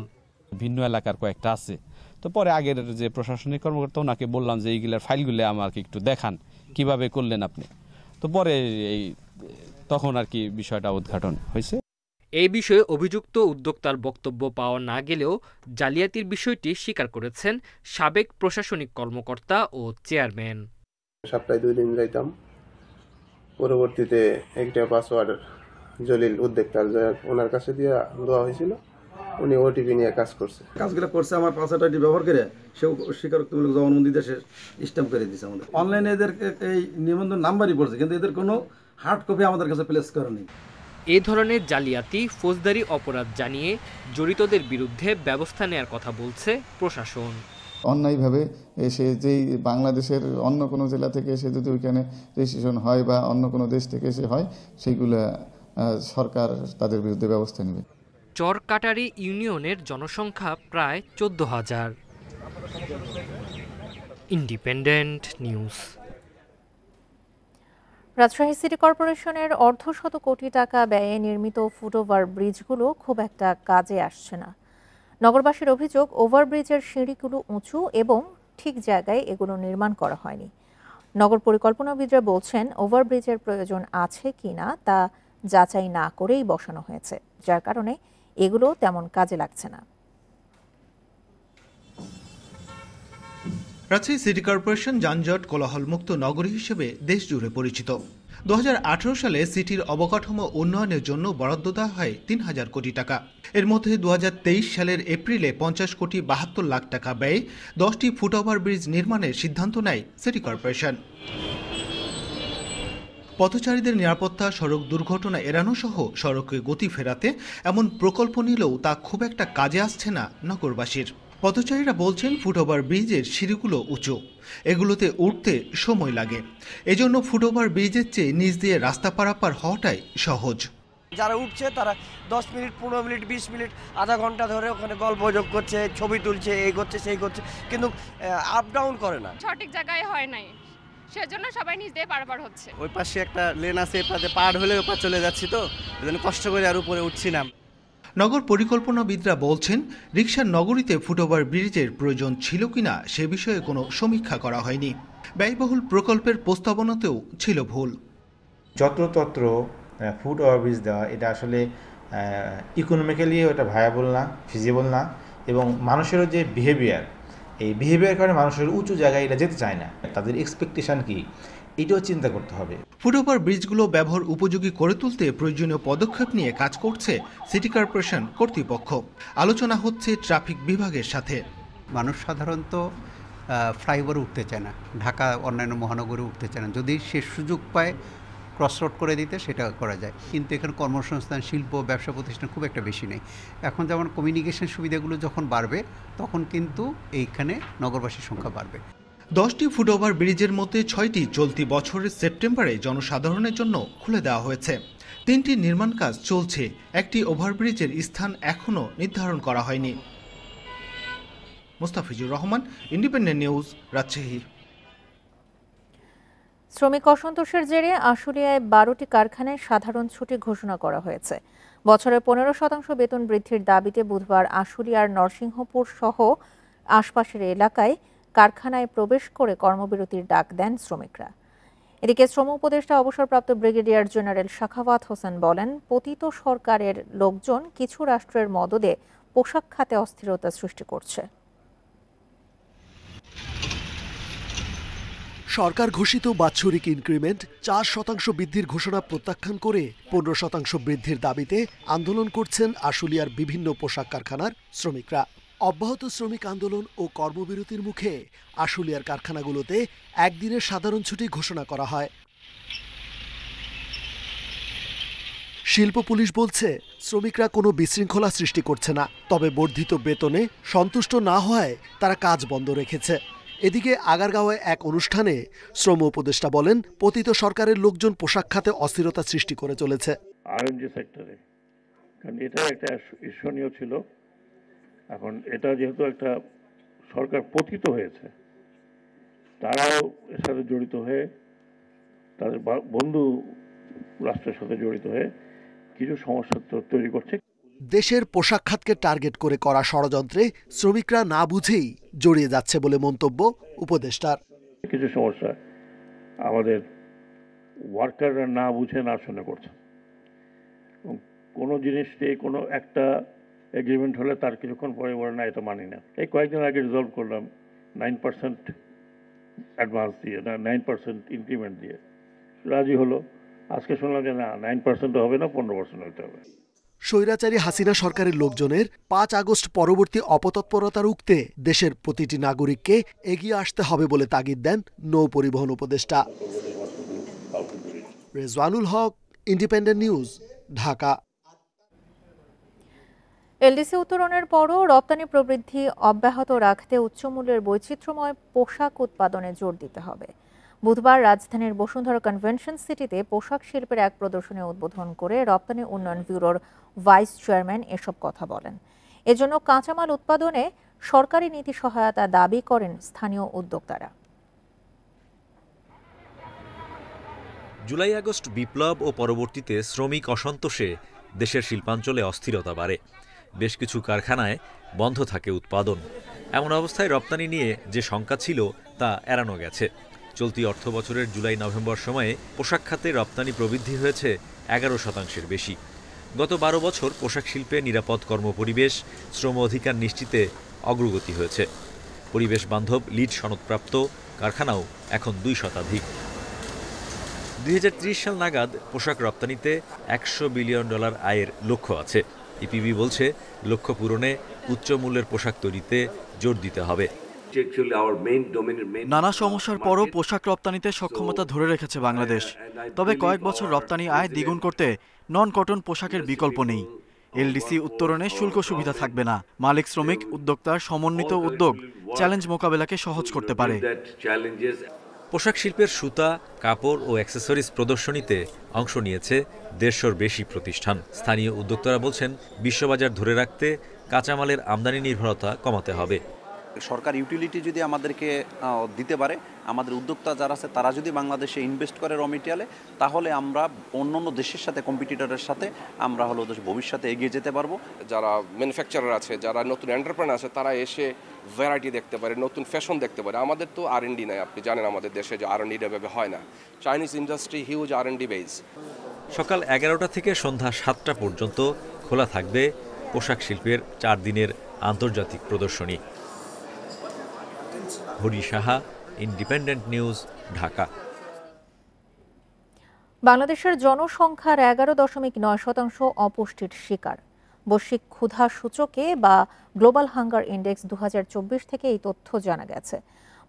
ভিন্ন এলাকার কয়েকটা আছে, তো পরে আগের যে প্রশাসনিক কর্মকর্তা ওনাকে বললাম যে এইগুলার ফাইলগুলো আমাকে একটু দেখান, কিভাবে করলেন আপনি। তো পরে তখন আর কি বিষয়টা উদ্ঘাটন হয়েছে। এই বিষয়ে অভিযুক্ত উদ্যোক্তার বক্তব্য পাওয়া না গেলেও জালিয়াতির বিষয়টি স্বীকার করেছেন সাবেক প্রশাসনিক কর্মকর্তা ও চেয়ারম্যান। সপ্তাহে 2 দিন যাইতাম, পরবর্তীতে একটা পাসওয়ার্ড জলিল উদ্যোক্তার ওনার কাছে দিয়ে দেওয়া হয়েছিল, উনি ওটিপি নিয়ে কাজ করছে। কাজগুলো করছে আমার পাসওয়ার্ড আইডি ব্যবহার করে, সেও স্বীকারোক্তিমূলক জবানবন্দি দেশে স্ট্যাম্প করে দিয়েছে। আমাদের অনলাইনে এদেরকে এই নিবন্ধন নাম্বারই পড়ছে, কিন্তু এদের কোনো হার্ড কপি আমাদের কাছে প্লেস করেনি। এই ধরনের জালিয়াতি ফৌজদারি অপরাধ জানিয়ে জড়িতদের বিরুদ্ধে ব্যবস্থা নেওয়ার কথা বলছে প্রশাসন। অন্যায়ভাবে এসে যেই বাংলাদেশের অন্য কোনো জেলা থেকে এসে যদি ওইখানে রেজিস্ট্রেশন হয় বা অন্য কোনো দেশ থেকে এসে হয়, সেইগুলো সরকার তাদের বিরুদ্ধে ব্যবস্থা নেবে। চরকাটারি ইউনিয়নের জনসংখ্যা প্রায় 14,000। Independent news. রাজশাহী সিটি কর্পোরেশনের 1.5 কোটি টাকা ব্যয়ে নির্মিত ফুটওভার ব্রিজগুলো খুব একটা কাজে আসছে না। নগরবাসীর অভিযোগ, ওভারব্রিজের সিঁড়িগুলো উঁচু এবং ঠিক জায়গায় এগুলো নির্মাণ করা হয়নি। নগর পরিকল্পনাবিদরা বলছেন, ওভারব্রিজের প্রয়োজন আছে কিনা তা যাচাই না করেই বসানো হয়েছে, যার কারণে এগুলো তেমন কাজে লাগছে না। রাজশাহী সিটি কর্পোরেশন যানজট কোলাহলমুক্ত নগরী হিসেবে দেশ জুড়ে পরিচিত। 2018 সালে সিটির অবকাঠামো উন্নয়নের জন্য বরাদ্দ দেওয়া হয় 3,000 কোটি টাকা। এর মধ্যে 2023 সালের এপ্রিলে 50 কোটি 72 লাখ টাকা ব্যয়ে 10টি ফুটওভার ব্রিজ নির্মাণের সিদ্ধান্ত নেয় সিটি কর্পোরেশন। পথচারীদের নিরাপত্তা, সড়ক দুর্ঘটনা এড়ানো সহ সড়কে গতি ফেরাতে এমন প্রকল্প নিলেও তা খুব একটা কাজে আসছে না নগরবাসীর। পথচারীরা বলছেন, ফুটওভার ব্রিজের সিঁড়িগুলো উঁচু, এগুলোতে উঠতে সময় লাগে। এজন্য ফুটওভার ব্রিজের চেয়ে নিচ দিয়ে রাস্তা পারাপার হওয়াটাই সহজ। যারা উঠছে তারা 10 মিনিট, 15 মিনিট, 20 মিনিট, আধা ঘন্টা ধরে ওখানে গল্পযোগ করছে, ছবি তুলছে, এই করছে সেই করছে, কিন্তু আপ ডাউন করে না। সঠিক জায়গায় হয় নাই, সেজন্য সবাই নিচ দিয়ে পারাপার হচ্ছে। ওই পাশে একটা লেন আছে, এটাতে পার হলে ওপার চলে যাচ্ছি, তো এজন্য কষ্ট করে আর উপরে উঠছি না। নগর পরিকল্পনাবিদরা বলছেন, রিকশার নগরীতে ফুটওভার ব্রিজের প্রয়োজন ছিল কিনা সে বিষয়ে কোনো সমীক্ষা করা হয়নি। ব্যয়বহুল প্রকল্পের প্রস্তাবনাতেও ছিল ভুল। যত্রতত্র ফুট ওভারব্রিজ দেওয়া, এটা আসলে ইকোনমিক্যালি ওটা ভায়াবল না, ফিজিবল না, এবং মানুষেরও যে বিহেভিয়ার, এই বিহেভিয়ার কারণে মানুষের উঁচু জায়গায় এটা যেতে চায় না। তাদের এক্সপেকটেশন কি, এটাও চিন্তা করতে হবে। ফুটওভার ব্রিজগুলো ব্যবহার উপযোগী করে তুলতে প্রয়োজনীয় পদক্ষেপ নিয়ে কাজ করছে সিটি কর্পোরেশন কর্তৃপক্ষ। আলোচনা হচ্ছে ট্রাফিক বিভাগের সাথে। মানুষ সাধারণত ফ্লাইওভারে উঠতে চায় না, ঢাকা অন্যান্য মহানগরে উঠতে চায় না। যদি সে সুযোগ পায় ক্রস রোড করে দিতে, সেটা করা যায়, কিন্তু এখানে কর্মসংস্থান, শিল্প, ব্যবসা প্রতিষ্ঠান খুব একটা বেশি নেই। এখন যেমন কমিউনিকেশন সুবিধাগুলো যখন বাড়বে, তখন কিন্তু এইখানে নগরবাসীর সংখ্যা বাড়বে। 10টি ফুটওভার ব্রিজের মধ্যে 6টি চলতি বছরের সেপ্টেম্বরে জনসাধারণের জন্য খুলে দেওয়া হয়েছে। 3টি নির্মাণ কাজ চলছে, একটি ওভারব্রিজের স্থান এখনও নির্ধারণ করা হয়নি। Mostafizur Rahman, independent news, Rajshahi. শ্রমিক অসন্তোষের জেরে আশুলিয়ায় 12টি কারখানায় সাধারণ ছুটি ঘোষণা করা হয়েছে। বছরে 15% বেতন বৃদ্ধির দাবিতে বুধবার আশুলিয়ার নরসিংহপুর সহ আশপাশের এলাকায় কারখানায় প্রবেশ করে কর্মবিরতির ডাক দেন শ্রমিকরা। এদিকে শ্রম উপদেষ্টা অবসরপ্রাপ্ত ব্রিগেডিয়ার জেনারেল সাখাওয়াত হোসেন বলেন, পতিত সরকারের লোকজন কিছু রাষ্ট্রের মদদে পোশাক খাতে অস্থিরতা সৃষ্টি করছে। সরকার ঘোষিত বাৎসরিক ইনক্রিমেন্ট 4% বৃদ্ধির ঘোষণা প্রত্যাখ্যান করে 15% বৃদ্ধির দাবিতে আন্দোলন করছেন আশুলিয়ার বিভিন্ন পোশাক কারখানার শ্রমিকরা। অব্যাহত শ্রমিক আন্দোলন ও কর্মবিরতির মুখে আশুলিয়ার কারখানাগুলোতে একদিনের সাধারণ ছুটি ঘোষণা করা হয়। শিল্প পুলিশ বলছে, শ্রমিকরা কোনো বিশৃঙ্খলা সৃষ্টি করছে না, তবে বর্ধিত বেতনে সন্তুষ্ট না হওয়ায় তারা কাজ বন্ধ রেখেছে। এদিকে আগারগাঁওয়ে এক অনুষ্ঠানে শ্রম উপদেষ্টা বলেন, পতিত সরকারের লোকজন পোশাক খাতে অস্থিরতা সৃষ্টি করে চলেছে। আরএনজি সেক্টরে, কারণ এটা একটা ঈর্ষণীয় ছিল। এখন এটা যেহেতু একটা সরকার পতিত হয়েছে, তারাও এর সাথে জড়িত হয়ে, তাদের বন্ধু রাষ্ট্রের সাথে জড়িত হয়ে কিছু সমস্যা তৈরি করছে। দেশের পোশাক খাতকে টার্গেট করে করা ষড়যন্ত্রে শ্রমিকরা না বুঝেই জড়িয়ে যাচ্ছে বলে মন্তব্য উপদেষ্টার। কিছু সমস্যা আমাদের ওয়ার্কাররা না বুঝে না শুনে করছে। কোনো জিনিসটি কোনো একটা এগ্রিমেন্ট হলে তার কিছুক্ষণ পরে বলে না, এটা মানি না। এই কয়েকদিন আগে রিজলভ করলাম 9% অ্যাডভান্স দিয়ে, না 9% ইনক্রিমেন্ট দিয়ে রাজি হলো। আজকে শুনলাম যে না, 9% হবে না, 15% হতে হবে। স্বৈরাচারী হাসিনা সরকারের লোকজনের 5 আগস্ট পরবর্তী অপতৎপরতা রুখতে দেশের প্রতিটি নাগরিককে এগিয়ে আসতে হবে বলে তাগিদ দেন নৌ পরিবহন উপদেষ্টা। রেজওয়ানুল হক, ইন্ডিপেন্ডেন্ট নিউজ, ঢাকা। এলডিসি উত্তরণের পরও রপ্তানি প্রবৃদ্ধি অব্যাহত রাখতে উচ্চমূল্যের বৈচিত্র্যময় পোশাক উৎপাদনে জোর দিতে হবে। বুধবার রাজধানীর বসুন্ধরা কনভেনশন সিটিতে পোশাক শিল্পের এক প্রদর্শনী উদ্বোধন করে রপ্তানি উন্নয়ন ব্যুরোর ভাইস চেয়ারম্যান এসব কথা বলেন। এজন্য কাঁচামাল উৎপাদনে সরকারি নীতি সহায়তা দাবি করেন স্থানীয় উদ্যোক্তারা। জুলাই আগস্ট বিপ্লব ও পরবর্তীতে শ্রমিক অসন্তোষে দেশের শিল্পাঞ্চলে অস্থিরতা বাড়ে। বেশ কিছু কারখানায় বন্ধ থাকে উৎপাদন। এমন অবস্থায় রপ্তানি নিয়ে যে শঙ্কা ছিল তা এড়ানো গেছে। চলতি অর্থবছরের জুলাই নভেম্বর সময়ে পোশাক খাতে রপ্তানি প্রবৃদ্ধি হয়েছে 11% বেশি। গত 12 বছর পোশাক শিল্পে নিরাপদ কর্মপরিবেশ, শ্রম অধিকার নিশ্চিতে অগ্রগতি হয়েছে। পরিবেশ বান্ধব লিড সনদপ্রাপ্ত কারখানাও এখন 2 শতাধিক। 2030 সাল নাগাদ পোশাক রপ্তানিতে $100 বিলিয়ন আয়ের লক্ষ্য আছে। ইপিবি বলছে, লক্ষ্য পূরণে উচ্চ মূল্যের পোশাক তৈরিতে জোর দিতে হবে। নানা সমস্যার পরও পোশাক রপ্তানিতে সক্ষমতা ধরে রেখেছে বাংলাদেশ। তবে কয়েক বছর রপ্তানি আয় দ্বিগুণ করতে নন কটন পোশাকের বিকল্প নেই। এলডিসি উত্তরণে শুল্ক সুবিধা থাকবে না। মালিক শ্রমিক উদ্যোক্তার সমন্বিত উদ্যোগ চ্যালেঞ্জ মোকাবেলাকে সহজ করতে পারে। পোশাক শিল্পের সুতা, কাপড় ও অ্যাক্সেসরিজ প্রদর্শনীতে অংশ নিয়েছে 150-র বেশি প্রতিষ্ঠান। স্থানীয় উদ্যোক্তারা বলছেন, বিশ্ববাজার ধরে রাখতে কাঁচামালের আমদানি নির্ভরতা কমাতে হবে। সরকার ইউটিলিটি যদি আমাদেরকে দিতে পারে, আমাদের উদ্যোক্তা যারা আছে তারা যদি বাংলাদেশে ইনভেস্ট করে র মেটেরিয়ালে, তাহলে আমরা অন্যান্য দেশের সাথে, কম্পিটিটরের সাথে আমরা হলো ভবিষ্যতে এগিয়ে যেতে পারবো। যারা ম্যানুফ্যাকচারার আছে, যারা নতুন এন্টারপ্রেনার আছে, তারা এসে ভ্যারাইটি দেখতে পারে, নতুন ফ্যাশন দেখতে পারে। আমাদের তো R&D নাই, আপনি জানেন আমাদের দেশে যে R&D এভাবে হয় না। Chinese industry huge R&D base. সকাল 11টা থেকে সন্ধ্যা 7টা পর্যন্ত খোলা থাকবে পোশাক শিল্পের 4 দিনের আন্তর্জাতিক প্রদর্শনী। Hari Saha, independent news, Dhaka. বাংলাদেশের জনসংখ্যার 11.9% অপুষ্টির শিকার। বৈশ্বিক ক্ষুধা সূচকে বা গ্লোবাল হাঙ্গার ইন্ডেক্স 2024 থেকে এই তথ্য জানা গেছে।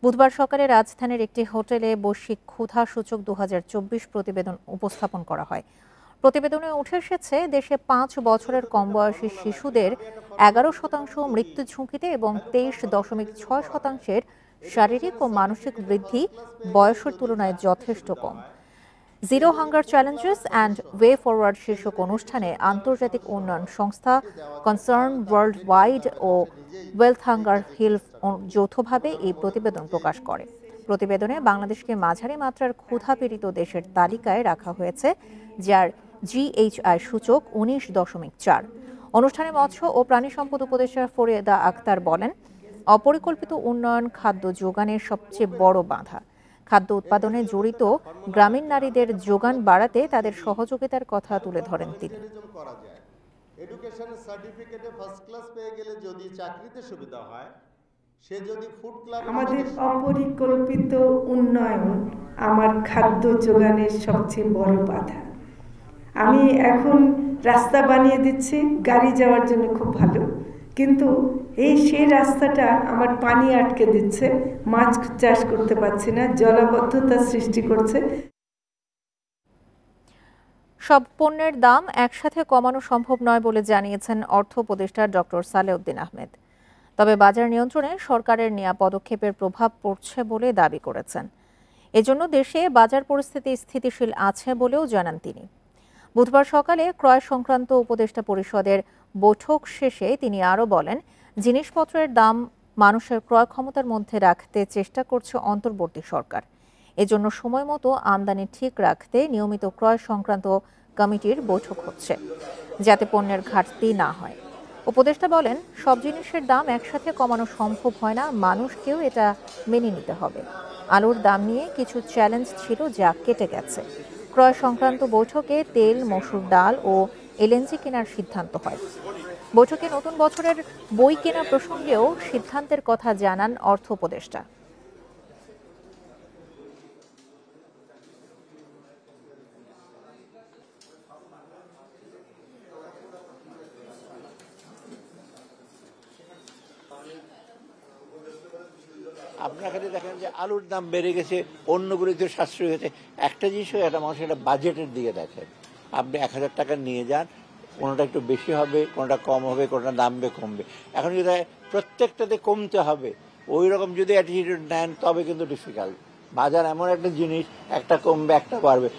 বুধবার সকালে রাজধানীর একটি হোটেলে বৈশ্বিক ক্ষুধা সূচক 2024 প্রতিবেদন উপস্থাপন করা হয়। প্রতিবেদনে উঠে এসেছে, দেশে 5 বছরের কম বয়সী শিশুদের 11% মৃত্যু ঝুঁকিতে এবং 23.6% শারীরিক ও মানসিক বৃদ্ধি বয়সের তুলনায় যথেষ্ট কম। Zero hunger challenges and way forward শীর্ষক অনুষ্ঠানে আন্তর্জাতিক উন্নয়ন সংস্থা, কনসার্ন ওয়ার্ল্ড ওয়াইড ও ওয়েলথ হাঙ্গার হিল যৌথভাবে এই প্রতিবেদন প্রকাশ করে। প্রতিবেদনে বাংলাদেশকে মাঝারি মাত্রার ক্ষুধাপীড়িত দেশের তালিকায় রাখা হয়েছে, যার GHI সূচক 19.4। অনুষ্ঠানে মৎস্য ও প্রাণী সম্পদ উপদেষ্টা ফরিদা আক্তার বলেন, অপরিকল্পিত উন্নয়ন খাদ্য যোগানের সবচেয়ে বড় বাধা। খাদ্য উৎপাদনে জড়িত গ্রামীণ নারীদের যোগান বাড়াতে তাদের সহযোগিতার কথা তুলে ধরেন তিনি। এডুকেশন সার্টিফিকেটে ফার্স্ট ক্লাস পেয়ে গেলে যদি চাকরিতে সুবিধা হয়, সে যদি ফুড ক্লাব আমাদের অপরিকল্পিত উন্নয়ন আমার খাদ্য যোগানের সবচেয়ে বড় বাধা। আমি এখন রাস্তা বানিয়ে দিচ্ছি গাড়ি যাওয়ার জন্য, খুব ভালো, কিন্তু সেই রাস্তাটা আমার পানি আটকে দিচ্ছে, মাছ চাষ করতে পারছি না, জলাবদ্ধতা সৃষ্টি করছে। সব পণ্যের দাম একসাথে কমানো সম্ভব নয় বলে জানিয়েছেন অর্থ উপদেষ্টা ডক্টর সালেউদ্দিন আহমেদ। তবে বাজার নিয়ন্ত্রণে সরকারের নেওয়া পদক্ষেপের প্রভাব পড়ছে বলে দাবি করেছেন। এজন্য দেশে বাজার পরিস্থিতি স্থিতিশীল আছে বলেও জানান তিনি। বুধবার সকালে ক্রয় সংক্রান্ত উপদেষ্টা পরিষদের বৈঠক শেষে তিনি আরও বলেন, জিনিসপত্রের দাম মানুষের ক্রয় ক্ষমতার মধ্যে রাখতে চেষ্টা করছে অন্তর্বর্তী সরকার। এজন্য সময় মতো আমদানি ঠিক রাখতে নিয়মিত ক্রয় সংক্রান্ত কমিটির বৈঠক হচ্ছে, যাতে পণ্যের ঘাটতি না হয়। উপদেষ্টা বলেন, সব জিনিসের দাম একসাথে কমানো সম্ভব হয় না, মানুষকেও এটা মেনে নিতে হবে। আলুর দাম নিয়ে কিছু চ্যালেঞ্জ ছিল, যা কেটে গেছে। ক্রয় সংক্রান্ত বৈঠকে তেল, মসুর ডাল ও LNG কেনার সিদ্ধান্ত হয়। বৈঠকে নতুন বছরের বই কেনা প্রসঙ্গেও সিদ্ধান্তের কথা জানান অর্থ উপদেষ্টা। আপনার খালি দেখেন যে আলুর দাম বেড়ে গেছে, অন্যগুলিতে সাশ্রয় হয়েছে। একটা জিনিস একটা মানুষ একটা বাজেটের দিকে দেখেন। আপনি 1000 টাকা নিয়ে যান, কোনোটা একটু বেশি হবে, কোনোটা কম হবে, কোনোটা দামবে কমবে। এখন যদি প্রত্যেকটাতে কমতে হবে, ওই রকম যদি অ্যাটিটিউড নেন, তবে কিন্তু ডিফিকাল্ট। বাজার এমন একটা জিনিস, একটা কমবে একটা বাড়বে।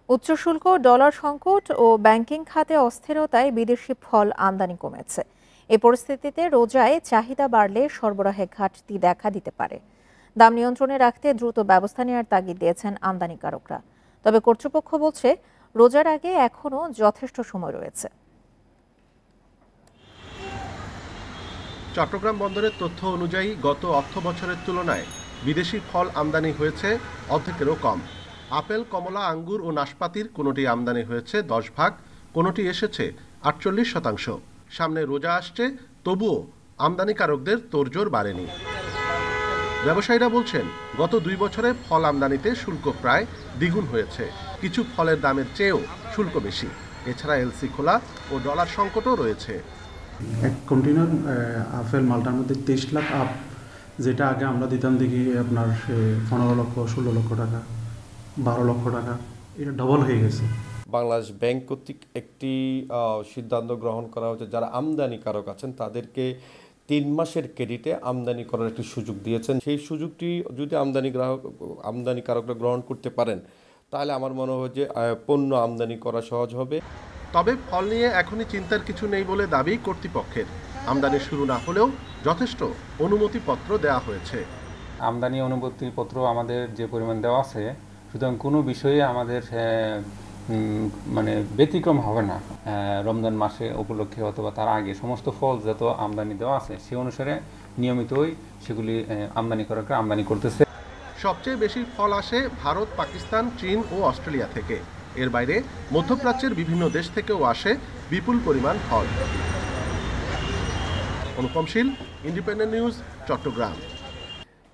উচ্চ শুল্ক, ডলার সংকট ও ব্যাংকিং খাতে অস্থিরতায় বিদেশি ফল আমদানি কমেছে। এই পরিস্থিতিতে রোজায় চাহিদা বাড়লে সরবরাহে ঘাটতি দেখা দিতে পারে। দাম নিয়ন্ত্রণে রাখতে দ্রুত ব্যবস্থা নেওয়ার তাগিদ দিয়েছেন আমদানিকারকরা। তবে কর্তৃপক্ষ বলছে, রোজার আগে এখনও যথেষ্ট সময় রয়েছে। চট্টগ্রাম বন্দরের তথ্য অনুযায়ী গত অর্থ বছরের তুলনায় বিদেশি ফল আমদানি হয়েছে অর্ধেকেরও কম। আপেল, কমলা, আঙ্গুর ও নাশপাতির কোনোটি আমদানি হয়েছে 10 ভাগ, কোনোটি এসেছে 48%। সামনে রোজা আসছে, তবুও আমদানিকারকদের তোড়জোড় বাড়েনি। ব্যবসায়ীরা বলছেন, গত 2 বছরে ফল আমদানিতে শুল্ক প্রায় দ্বিগুণ হয়েছে। কিছু ফলের দামের চেয়েও শুল্ক বেশি। এছাড়া LC খোলা ও ডলার সংকটও রয়েছে। এক কন্টেনার আপেল মালটার মধ্যে 23 লাখ আপ, যেটা আগে আমরা দিতাম দেখি আপনার 15 লক্ষ, 16 লক্ষ টাকা, 12 লক্ষ টাকা, এটা ডবল হয়ে গেছে। বাংলাদেশ ব্যাংক কর্তৃক একটি সিদ্ধান্ত গ্রহণ করা হচ্ছে, যারা আমদানিকারক আছেন তাদেরকে 3 মাসের ক্রেডিটে আমদানি করার একটি সুযোগ দিয়েছেন। সেই সুযোগটি যদি আমদানিকারকরা গ্রহণ করতে পারেন, তাহলে আমার মনে হয় যে পণ্য আমদানি করা সহজ হবে। তবে ফল নিয়ে এখনই চিন্তার কিছু নেই বলে দাবি কর্তৃপক্ষের। আমদানি শুরু না হলেও যথেষ্ট অনুমতিপত্র দেওয়া হয়েছে। আমদানি অনুমতিপত্র আমাদের যে পরিমাণ দেওয়া আছে, সুতরাং কোনো বিষয়ে আমাদের মানে ব্যতিক্রম হবে না। রমজান মাসে উপলক্ষে অথবা তার আগে সমস্ত ফল যত আমদানি দেওয়া আছে, সে অনুসারে নিয়মিতই সেগুলি আমদানিকারকরা আমদানি করতেছে। সবচেয়ে বেশি ফল আসে ভারত, পাকিস্তান, চীন ও অস্ট্রেলিয়া থেকে। এর বাইরে মধ্যপ্রাচ্যের বিভিন্ন দেশ থেকেও আসে বিপুল পরিমাণ ফল। অনুপম শীল, ইন্ডিপেন্ডেন্ট নিউজ, চট্টগ্রাম।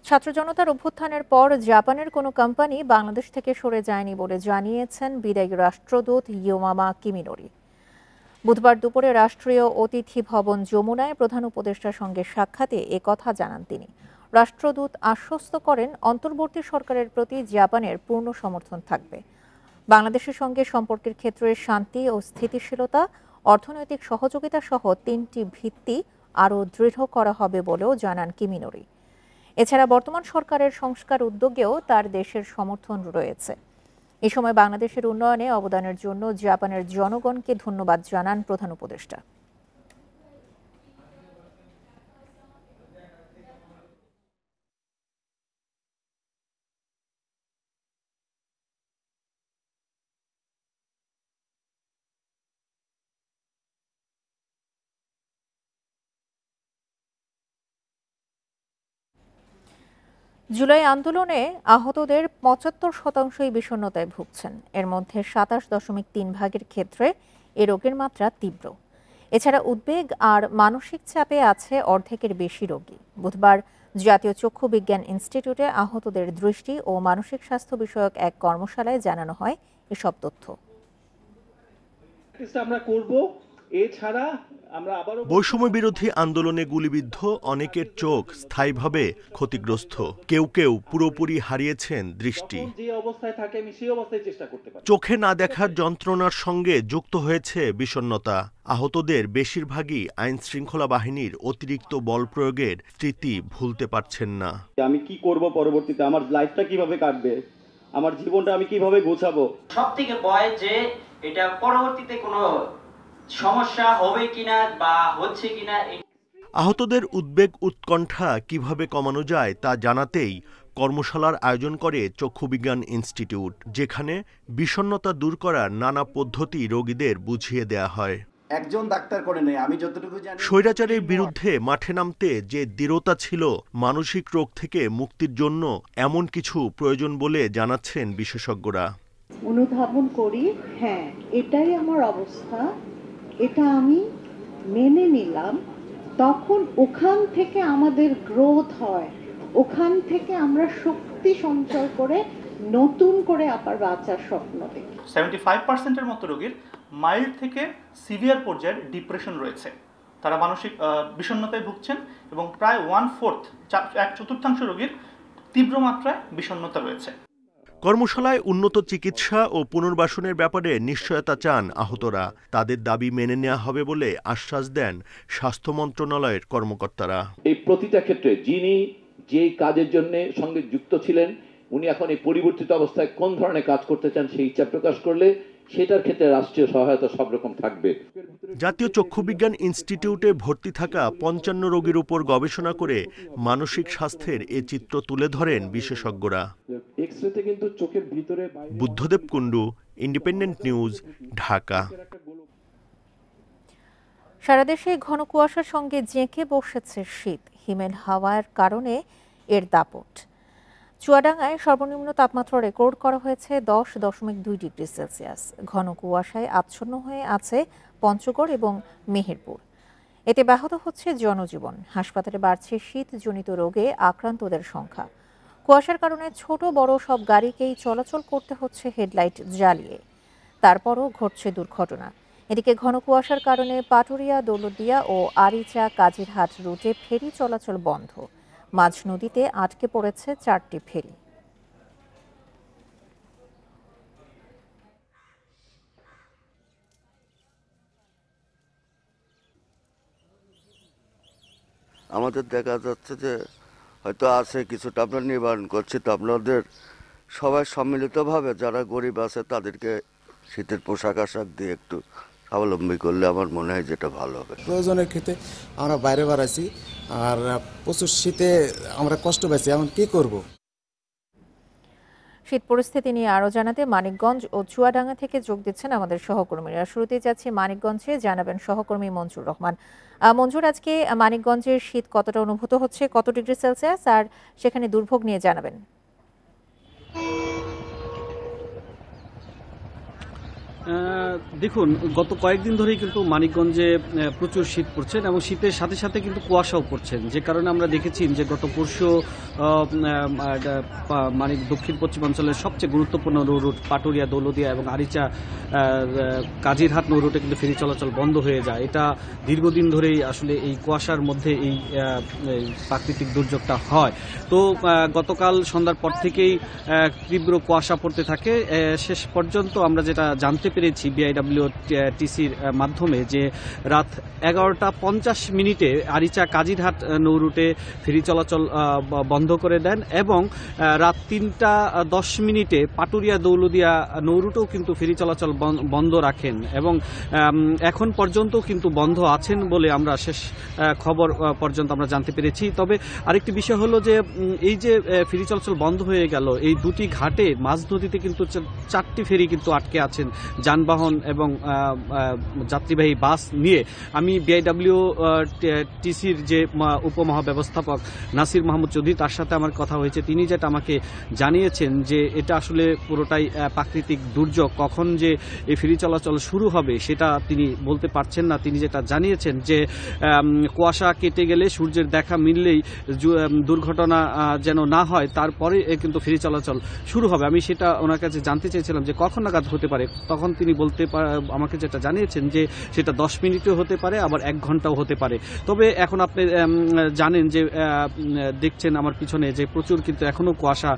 ছাত্র জনতার অভ্যুত্থানের পর জাপানের কোনো কোম্পানি বাংলাদেশ থেকে সরে যায়নি বলে জানিয়েছেন বিদায়ী রাষ্ট্রদূত ইয়োমামা কিমিনোরি। বুধবার দুপুরে রাষ্ট্রীয় অতিথি ভবন যমুনায় প্রধান উপদেষ্টার সঙ্গে সাক্ষাতে একথা জানান তিনি। রাষ্ট্রদূত আশ্বস্ত করেন, অন্তর্বর্তী সরকারের প্রতি জাপানের পূর্ণ সমর্থন থাকবে। বাংলাদেশের সঙ্গে সম্পর্কের ক্ষেত্রে শান্তি ও স্থিতিশীলতা, অর্থনৈতিক সহযোগিতা সহ 3টি ভিত্তি আরও দৃঢ় করা হবে বলেও জানান কিমিনোরি। এছাড়া বর্তমান সরকারের সংস্কার উদ্যোগেও তার দেশের সমর্থন রয়েছে। এ সময় বাংলাদেশের উন্নয়নে অবদানের জন্য জাপানের জনগণকে ধন্যবাদ জানান প্রধান উপদেষ্টা। জুলাই আন্দোলনে আহতদের ৭৫%ই বিষণ্ণতায় ভুগছেন। এর মধ্যে ২৭.৩% ক্ষেত্রে এ রোগের মাত্রা তীব্র। এছাড়া উদ্বেগ আর মানসিক চাপে আছে অর্ধেকের বেশি রোগী। বুধবার জাতীয় চক্ষু বিজ্ঞান ইনস্টিটিউটে আহতদের দৃষ্টি ও মানসিক স্বাস্থ্য বিষয়ক এক কর্মশালায় জানানো হয় এসব তথ্য। বৈষম্য বিরোধী আন্দোলনে গুলিবিদ্ধ অনেকের চোখ স্থায়ীভাবে ক্ষতিগ্রস্ত, কেউ কেউ পুরোপুরি হারিয়েছেন দৃষ্টি। চোখে না দেখার যন্ত্রণার সঙ্গে যুক্ত হয়েছে বিষণ্ণতা। আহতদের বেশিরভাগই আইন শৃঙ্খলা বাহিনীর অতিরিক্ত বল প্রয়োগের স্মৃতি ভুলতে পারছেন না। আমি কি করব পরবর্তীতে, আমার লাইফটা কিভাবে কাটবে, আমার জীবনটা আমি কিভাবে গোছাবো। সবথেকে ভয় যে এটা পরবর্তীতে কোনো সমস্যা হবে কিনা বা হচ্ছে কিনা। আহতদের উদ্বেগ উৎকণ্ঠা কিভাবে কমানো যায় তা জানাতেই কর্মশালার আয়োজন করে চক্ষুবিজ্ঞান ইনস্টিটিউট, যেখানে বিষণ্ণতা দূর করার নানা পদ্ধতি রোগীদের বুঝিয়ে দেয়া হয়। একজন ডাক্তার করে নেই, আমি যতটুকু জানি স্বৈরাচারের বিরুদ্ধে মাঠে নামতে যে দৃঢ়তা ছিল, মানসিক রোগ থেকে মুক্তির জন্য এমন কিছু প্রয়োজন বলে জানাচ্ছেন বিশেষজ্ঞরা। অনুধাবন করি, হ্যাঁ এটাই আমার অবস্থা, এটা আমি মেনে নিলাম, তখন ওখান থেকে আমাদের গ্রোথ হয়, ওখান থেকে আমরা শক্তি সঞ্চয় করে নতুন করে আবার বাঁচার স্বপ্ন দেখি। 75%-এর মতো রোগীর মাইল্ড থেকে সিভিয়ার পর্যায়ের ডিপ্রেশন রয়েছে, তারা মানসিক বিষণ্ণতায় ভুগছেন এবং প্রায় 1/4 রোগীর তীব্র মাত্রায় বিষণ্ণতা রয়েছে। কর্মশালায় উন্নত চিকিৎসা ও পুনর্বাসনের ব্যাপারে নিশ্চয়তা চান আহতরা। তাদের দাবি মেনে নেওয়া হবে বলে আশ্বাস দেন স্বাস্থ্য মন্ত্রণালয়ের কর্মকর্তারা। এই প্রতিটা ক্ষেত্রে যিনি যে কাজের জন্য সঙ্গে যুক্ত ছিলেন, উনি এখন এই পরিবর্তিত অবস্থায় কোন ধরনের কাজ করতে চান সেই ইচ্ছা প্রকাশ করলে সেটার ক্ষেত্রে রাষ্ট্রীয় সহায়তা সব রকম থাকবে। জাতীয় চক্ষুবিজ্ঞান ইনস্টিটিউটে ভর্তি থাকা ৫৫ রোগীর উপর গবেষণা করে মানসিক স্বাস্থ্যের এ চিত্র তুলে ধরেন বিশেষজ্ঞরা। এক্সরেতে কিন্তু চোখের ভিতরে। Buddhadeb Kundu, independent news, Dhaka. সারা দেশে ঘন কুয়াশার সঙ্গে জেঁকে বসেছে শীত। হিমেল হাওয়ার কারণে এর দাপট। চুয়াডাঙ্গায় সর্বনিম্ন তাপমাত্রা রেকর্ড করা হয়েছে 10.2 ডিগ্রি সেলসিয়াস। ঘন কুয়াশায় আচ্ছন্ন হয়ে আছে পঞ্চগড় এবং মেহেরপুর। এতে ব্যাহত হচ্ছে জনজীবন। হাসপাতালে বাড়ছে শীতজনিত রোগে আক্রান্তদের সংখ্যা। কুয়াশার কারণে ছোট বড় সব গাড়িকেই চলাচল করতে হচ্ছে হেডলাইট জ্বালিয়ে। তারপরও ঘটছে দুর্ঘটনা। এদিকে ঘন কুয়াশার কারণে পাটুরিয়া, দৌলতদিয়া ও আরিচা কাজিরহাট রুটে ফেরি চলাচল বন্ধ। মাঝ নদীতে আটকে পড়েছে 4টি ফেরি। আমাদের দেখা যাচ্ছে যে হয়তো আছে কিছুটা আমরা নিবারণ করছি, তো আপনাদের সবাই সম্মিলিতভাবে যারা গরিব আছে তাদেরকে শীতের পোশাক আশাক দিয়ে একটু স্বাবলম্বী করলে আমার মনে হয় যেটা ভালো হবে। প্রয়োজনের ক্ষেত্রে আমরা বাইরে বাড়াইছি, আর প্রচুর শীতে আমরা কষ্ট পাইছি, এখন কি করব। শীত পরিস্থিতি নিয়ে আরো জানাতে মানিকগঞ্জ ও চুয়াডাঙ্গা থেকে যোগ দিচ্ছেন আমাদের সহকর্মীরা। শুরুতেই যাচ্ছি মানিকগঞ্জে, জানাবেন সহকর্মী মঞ্জুর রহমান। মঞ্জুর, আজকে মানিকগঞ্জের শীত কতটা অনুভূত হচ্ছে, কত ডিগ্রি সেলসিয়াস, আর সেখানে দুর্ভোগ নিয়ে জানাবেন। দেখুন, গত কয়েকদিন ধরেই কিন্তু মানিকগঞ্জে প্রচুর শীত পড়ছেন এবং শীতের সাথে সাথে কিন্তু কুয়াশাও পড়ছেন, যে কারণে আমরা দেখেছি যে গত পরশু মানে দক্ষিণ পশ্চিমাঞ্চলের সবচেয়ে গুরুত্বপূর্ণ নৌরুট পাটুরিয়া, দৌলতদিয়া এবং আরিচা কাজিরহাট নৌরুটে কিন্তু ফেরি চলাচল বন্ধ হয়ে যায়। এটা দীর্ঘদিন ধরেই আসলে এই কুয়াশার মধ্যে এই প্রাকৃতিক দুর্যোগটা হয়। তো গতকাল সন্ধ্যার পর থেকেই তীব্র কুয়াশা পড়তে থাকে। শেষ পর্যন্ত আমরা যেটা জানতে পেরেছি বিআইডব্লিউটিসির মাধ্যমে, যে রাত 11:50 আরিচা কাজিরহাট নৌরুটে ফেরি চলাচল বন্ধ করে দেন এবং রাত 3:10 পাটুরিয়া দৌলতদিয়া নৌরুটেও কিন্তু ফেরি চলাচল বন্ধ রাখেন এবং এখন পর্যন্ত কিন্তু বন্ধ আছেন বলে আমরা শেষ খবর পর্যন্ত আমরা জানতে পেরেছি। তবে আরেকটি বিষয় হলো যে এই যে ফেরি চলাচল বন্ধ হয়ে গেল, এই দুটি ঘাটে মাঝ নদীতে কিন্তু 4টি ফেরি কিন্তু আটকে আছেন, যানবাহন এবং যাত্রীবাহী বাস নিয়ে আমি BIWTCর যে উপমহাব্যবস্থাপক নাসির মাহমুদ চৌধুরী, তার সাথে আমার কথা হয়েছে। তিনি যেটা আমাকে জানিয়েছেন যে এটা আসলে পুরোটাই প্রাকৃতিক দুর্যোগ, কখন যে এই ফেরি চলাচল শুরু হবে সেটা তিনি বলতে পারছেন না। তিনি যেটা জানিয়েছেন যে কুয়াশা কেটে গেলে সূর্যের দেখা মিললেই দুর্ঘটনা যেন না হয়, তারপরে কিন্তু ফেরি চলাচল শুরু হবে। আমি সেটা ওনার কাছে জানতে চেয়েছিলাম যে কখন নাগাদ হতে পারে। তখন তিনি আমাকে যেটা জানিয়েছেন যে সেটা 10 মিনিটও হতে পারে, আবার 1 ঘন্টাও হতে পারে। তবে এখন আপনি জানেন যে দেখছেন আমার পিছনে যে প্রচুর কিন্তু এখনো কুয়াশা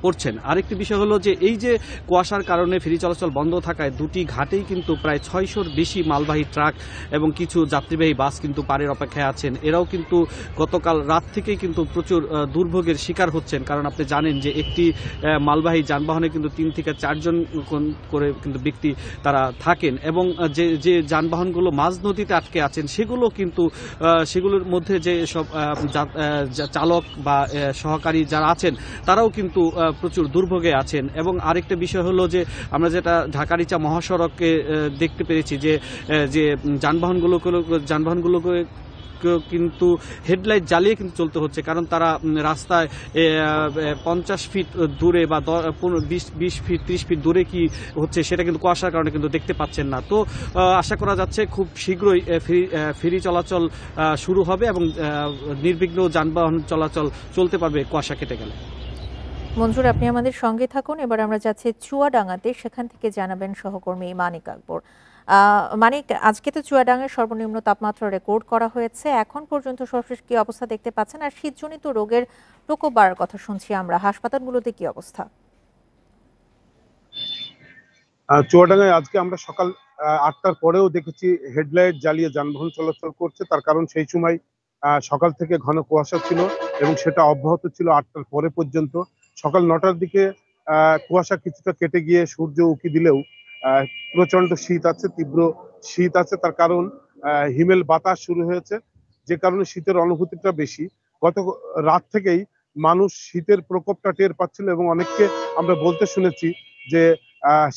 পড়ছেন। আরেকটি বিষয় হলো যে এই যে কুয়াশার কারণে ফেরি চলাচল বন্ধ থাকায় দুটি ঘাটেই কিন্তু প্রায় 600-র বেশি মালবাহী ট্রাক এবং কিছু যাত্রীবাহী বাস কিন্তু পারের অপেক্ষায় আছেন। এরাও কিন্তু গতকাল রাত থেকেই কিন্তু প্রচুর দুর্ভোগের শিকার হচ্ছেন, কারণ আপনি জানেন যে একটি মালবাহী যানবাহনে কিন্তু 3 থেকে 4 জন করে কিন্তু ব্যক্তি তারা থাকেন, এবং যে যানবাহনগুলো মাঝ নদীতে আটকে আছেন সেগুলোর মধ্যে যে সব চালক বা সহকারী যারা আছেন তারাও কিন্তু প্রচুর দুর্ভোগে আছেন। এবং আরেকটা বিষয় হলো যে আমরা যেটা ঢাকা-আরিচা মহাসড়কে দেখতে পেরেছি যে যানবাহনগুলোকে কিন্তু হেডলাইট জ্বালিয়ে কিন্তু চলতে হচ্ছে, কারণ তারা রাস্তায় 50 ফিট দূরে বা 20 ফিট 30 ফিট দূরে কি হচ্ছে সেটা কিন্তু কুয়াশার কারণে কিন্তু দেখতে পাচ্ছেন না। তো আশা করা যাচ্ছে খুব শীঘ্রই ফেরি চলাচল শুরু হবে এবং নির্বিঘ্ন যানবাহন চলাচল চলতে পারবে কুয়াশা কেটে গেলে। মঞ্জুর, আপনি আমাদের সঙ্গে থাকুন। এবার আমরা যাচ্ছি চুয়াডাঙ্গাতে, সেখান থেকে জানাবেন সহকর্মী মানিক আকবর। মানিক, আজকে তো চুয়াডাঙ্গার সর্বনিম্ন তাপমাত্রা রেকর্ড করা হয়েছে। এখন পর্যন্ত সর্বশেষ কি অবস্থা দেখতে পাচ্ছেন? আর শীতজনিত রোগের প্রকোপ বাড়ার কথা শুনছি আমরা, হাসপাতালগুলোতে কি অবস্থা? চুয়াডাঙ্গায় আজকে আমরা সকাল 8টার পরেও দেখেছি হেডলাইট জ্বালিয়ে যানবাহন চলাচল করছে। তার কারণ সেই সময় সকাল থেকে ঘন কুয়াশা ছিল এবং সেটা অব্যাহত ছিল 8টার পরে পর্যন্ত। সকাল 9টার দিকে কুয়াশা কিছুটা কেটে গিয়ে সূর্য উঁকি দিলেও প্রচন্ড শীত আছে, তীব্র শীত আছে। তার কারণ হিমেল বাতাস শুরু হয়েছে, যে কারণে শীতের অনুভূতিটা বেশি। গত রাত থেকেই মানুষ শীতের প্রকোপটা টের পাচ্ছিল এবং অনেককে আমরা বলতে শুনেছি যে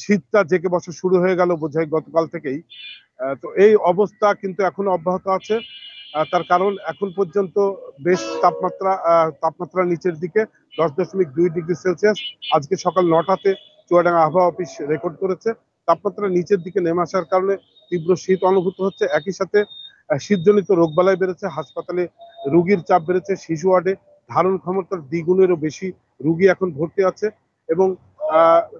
শীতটা জেগে বসা শুরু হয়ে গেল বোধহয় গতকাল থেকেই। তো এই অবস্থা কিন্তু এখনো অব্যাহত আছে। তার কারণ এখন পর্যন্ত বেশ তাপমাত্রা নিচের দিকে 10.2 ডিগ্রি সেলসিয়াস আজকে সকাল 9টাতে চুয়াডাঙ্গা আবহাওয়া অফিস রেকর্ড করেছে। তাপমাত্রা নিচের দিকে নেমে আসার কারণে তীব্র শীত অনুভূত হচ্ছে। একই সাথে শীতজনিত রোগবালাই বেড়েছে, হাসপাতালে রোগীর চাপ বেড়েছে। শিশু ওয়ার্ডে ধারণ ক্ষমতার দ্বিগুণেরও বেশি রোগী এখন ভর্তি আছে এবং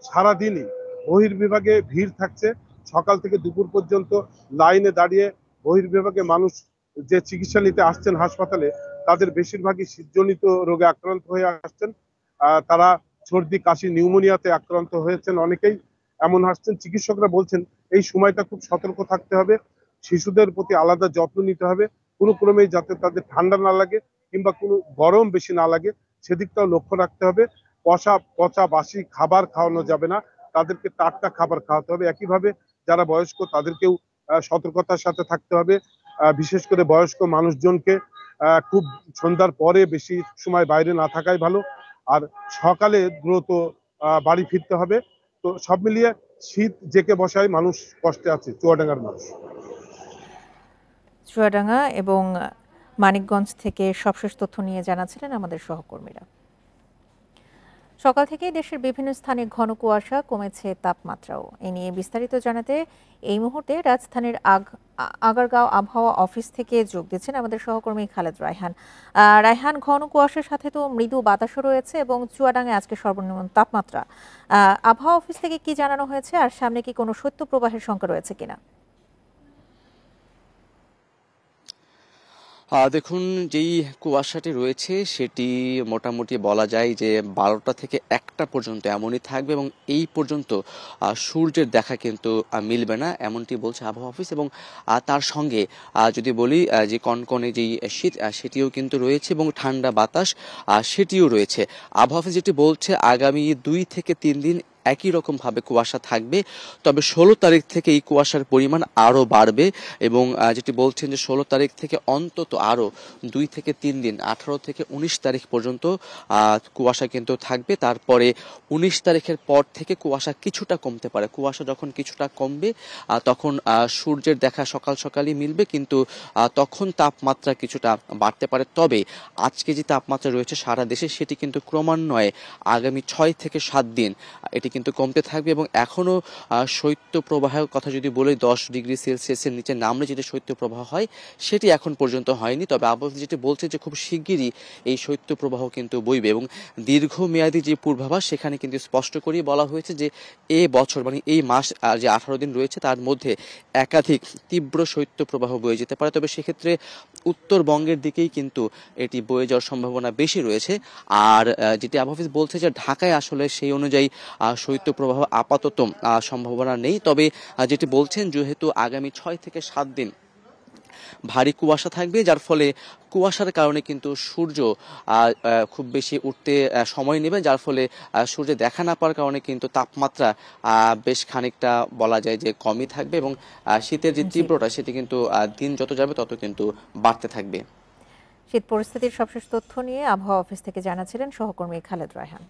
সারাদিনই বহির্বিভাগে ভিড় থাকছে। সকাল থেকে দুপুর পর্যন্ত লাইনে দাঁড়িয়ে বহির্বিভাগে মানুষ যে চিকিৎসা নিতে আসছেন হাসপাতালে, তাদের বেশিরভাগই শীতজনিত রোগে আক্রান্ত হয়ে আসছেন। তারা সর্দি, কাশি, নিউমোনিয়াতে আক্রান্ত হয়েছেন অনেকেই, এমন আসছেন। চিকিৎসকরা বলছেন এই সময়টা খুব সতর্ক থাকতে হবে, শিশুদের প্রতি আলাদা যত্ন নিতে হবে, কোনো ক্রমেই যাতে তাদের ঠান্ডা না লাগে কিংবা কোনো গরম বেশি না লাগে সেদিকটাও লক্ষ্য রাখতে হবে। পচা বাসি খাবার খাওয়ানো যাবে না, তাদেরকে টাটকা খাবার খাওয়াতে হবে। একইভাবে যারা বয়স্ক তাদেরকেও সতর্কতার সাথে থাকতে হবে। বিশেষ করে বয়স্ক মানুষজনকে খুব সন্ধ্যার পরে বেশি সময় বাইরে না থাকাই ভালো, আর সকালে দ্রুত বাড়ি ফিরতে হবে। তো সব মিলিয়ে শীত জেকে বসায় মানুষ কষ্টে আছে, চুয়াডাঙ্গার মানুষ। চুয়াডাঙ্গা এবং মানিকগঞ্জ থেকে সবশেষ তথ্য নিয়ে জানাচ্ছিলেন আমাদের সহকর্মীরা। সকাল থেকেই দেশের বিভিন্ন স্থানে ঘন কুয়াশা, কমেছে তাপমাত্রাও। এ নিয়ে বিস্তারিত জানাতে এই মুহূর্তে রাজধানীর আগারগাঁও আবহাওয়া অফিস থেকে যোগ দিচ্ছেন আমাদের সহকর্মী খালেদ রায়হান। রায়হান, ঘন কুয়াশার সাথে তো মৃদু বাতাসও রয়েছে এবং চুয়াডাঙ্গায় আজকে সর্বনিম্ন তাপমাত্রা, আবহাওয়া অফিস থেকে কি জানানো হয়েছে আর সামনে কি কোনো শৈত্যপ্রবাহের শঙ্কা রয়েছে কিনা? দেখুন, যেই কুয়াশাটি রয়েছে সেটি মোটামুটি বলা যায় যে 12টা থেকে 1টা পর্যন্ত এমনই থাকবে এবং এই পর্যন্ত সূর্যের দেখা কিন্তু মিলবে না, এমনটি বলছে আবহাওয়া অফিস। এবং তার সঙ্গে যদি বলি যে কনকনে যেই শীত সেটিও কিন্তু রয়েছে এবং ঠান্ডা বাতাস সেটিও রয়েছে। আবহাওয়া অফিস যেটি বলছে আগামী 2 থেকে 3 দিন একই রকমভাবে কুয়াশা থাকবে, তবে 16 তারিখ থেকে এই কুয়াশার পরিমাণ আরও বাড়বে এবং যেটি বলছেন যে 16 তারিখ থেকে অন্তত আরও 2 থেকে 3 দিন 18 থেকে 19 তারিখ পর্যন্ত কুয়াশা কিন্তু থাকবে। তারপরে 19 তারিখের পর থেকে কুয়াশা কিছুটা কমতে পারে। কুয়াশা যখন কিছুটা কমবে তখন সূর্যের দেখা সকাল সকালই মিলবে, কিন্তু তখন তাপমাত্রা কিছুটা বাড়তে পারে। তবে আজকে যে তাপমাত্রা রয়েছে সারা দেশে সেটি কিন্তু ক্রমান্বয়ে আগামী 6 থেকে 7 দিন এটি কিন্তু কমতে থাকবে এবং এখনও শৈত্যপ্রবাহের কথা যদি বলি 10 ডিগ্রি সেলসিয়াসের নিচে নামলে যেটি শৈত্যপ্রবাহ হয় সেটি এখন পর্যন্ত হয়নি। তবে আবহাওয়া যেটি বলছে যে খুব শিগগিরই এই শৈত্যপ্রবাহ কিন্তু বইবে এবং দীর্ঘমেয়াদী যে পূর্বাভাস সেখানে কিন্তু স্পষ্ট করেই বলা হয়েছে যে এই বছর মানে এই মাস যে 18 দিন রয়েছে তার মধ্যে একাধিক তীব্র শৈত্যপ্রবাহ বয়ে যেতে পারে। তবে সেক্ষেত্রে উত্তরবঙ্গের দিকেই কিন্তু এটি বয়ে যাওয়ার সম্ভাবনা বেশি রয়েছে। আর যেটি আবহাওয়া অফিস বলছে যে ঢাকায় আসলে সেই অনুযায়ী শৈত্যপ্রবাহ আপাতত সম্ভাবনা নেই। তবে যেটি বলছেন যেহেতু আগামী 6 থেকে 7 দিন ভারী কুয়াশা থাকবে, যার ফলে কুয়াশার কারণে কিন্তু সূর্য খুব বেশি উঠতে সময় নেবে, যার ফলে সূর্য দেখা না পাওয়ার কারণে কিন্তু তাপমাত্রা বেশ খানিকটা বলা যায় যে কমই থাকবে এবং শীতের যে তীব্রতা সেটি কিন্তু দিন যত যাবে তত কিন্তু বাড়তে থাকবে। শীত পরিস্থিতির সবশেষ তথ্য নিয়ে আবহাওয়া অফিস থেকে জানাচ্ছিলেন সহকর্মী খালেদ রায়হান।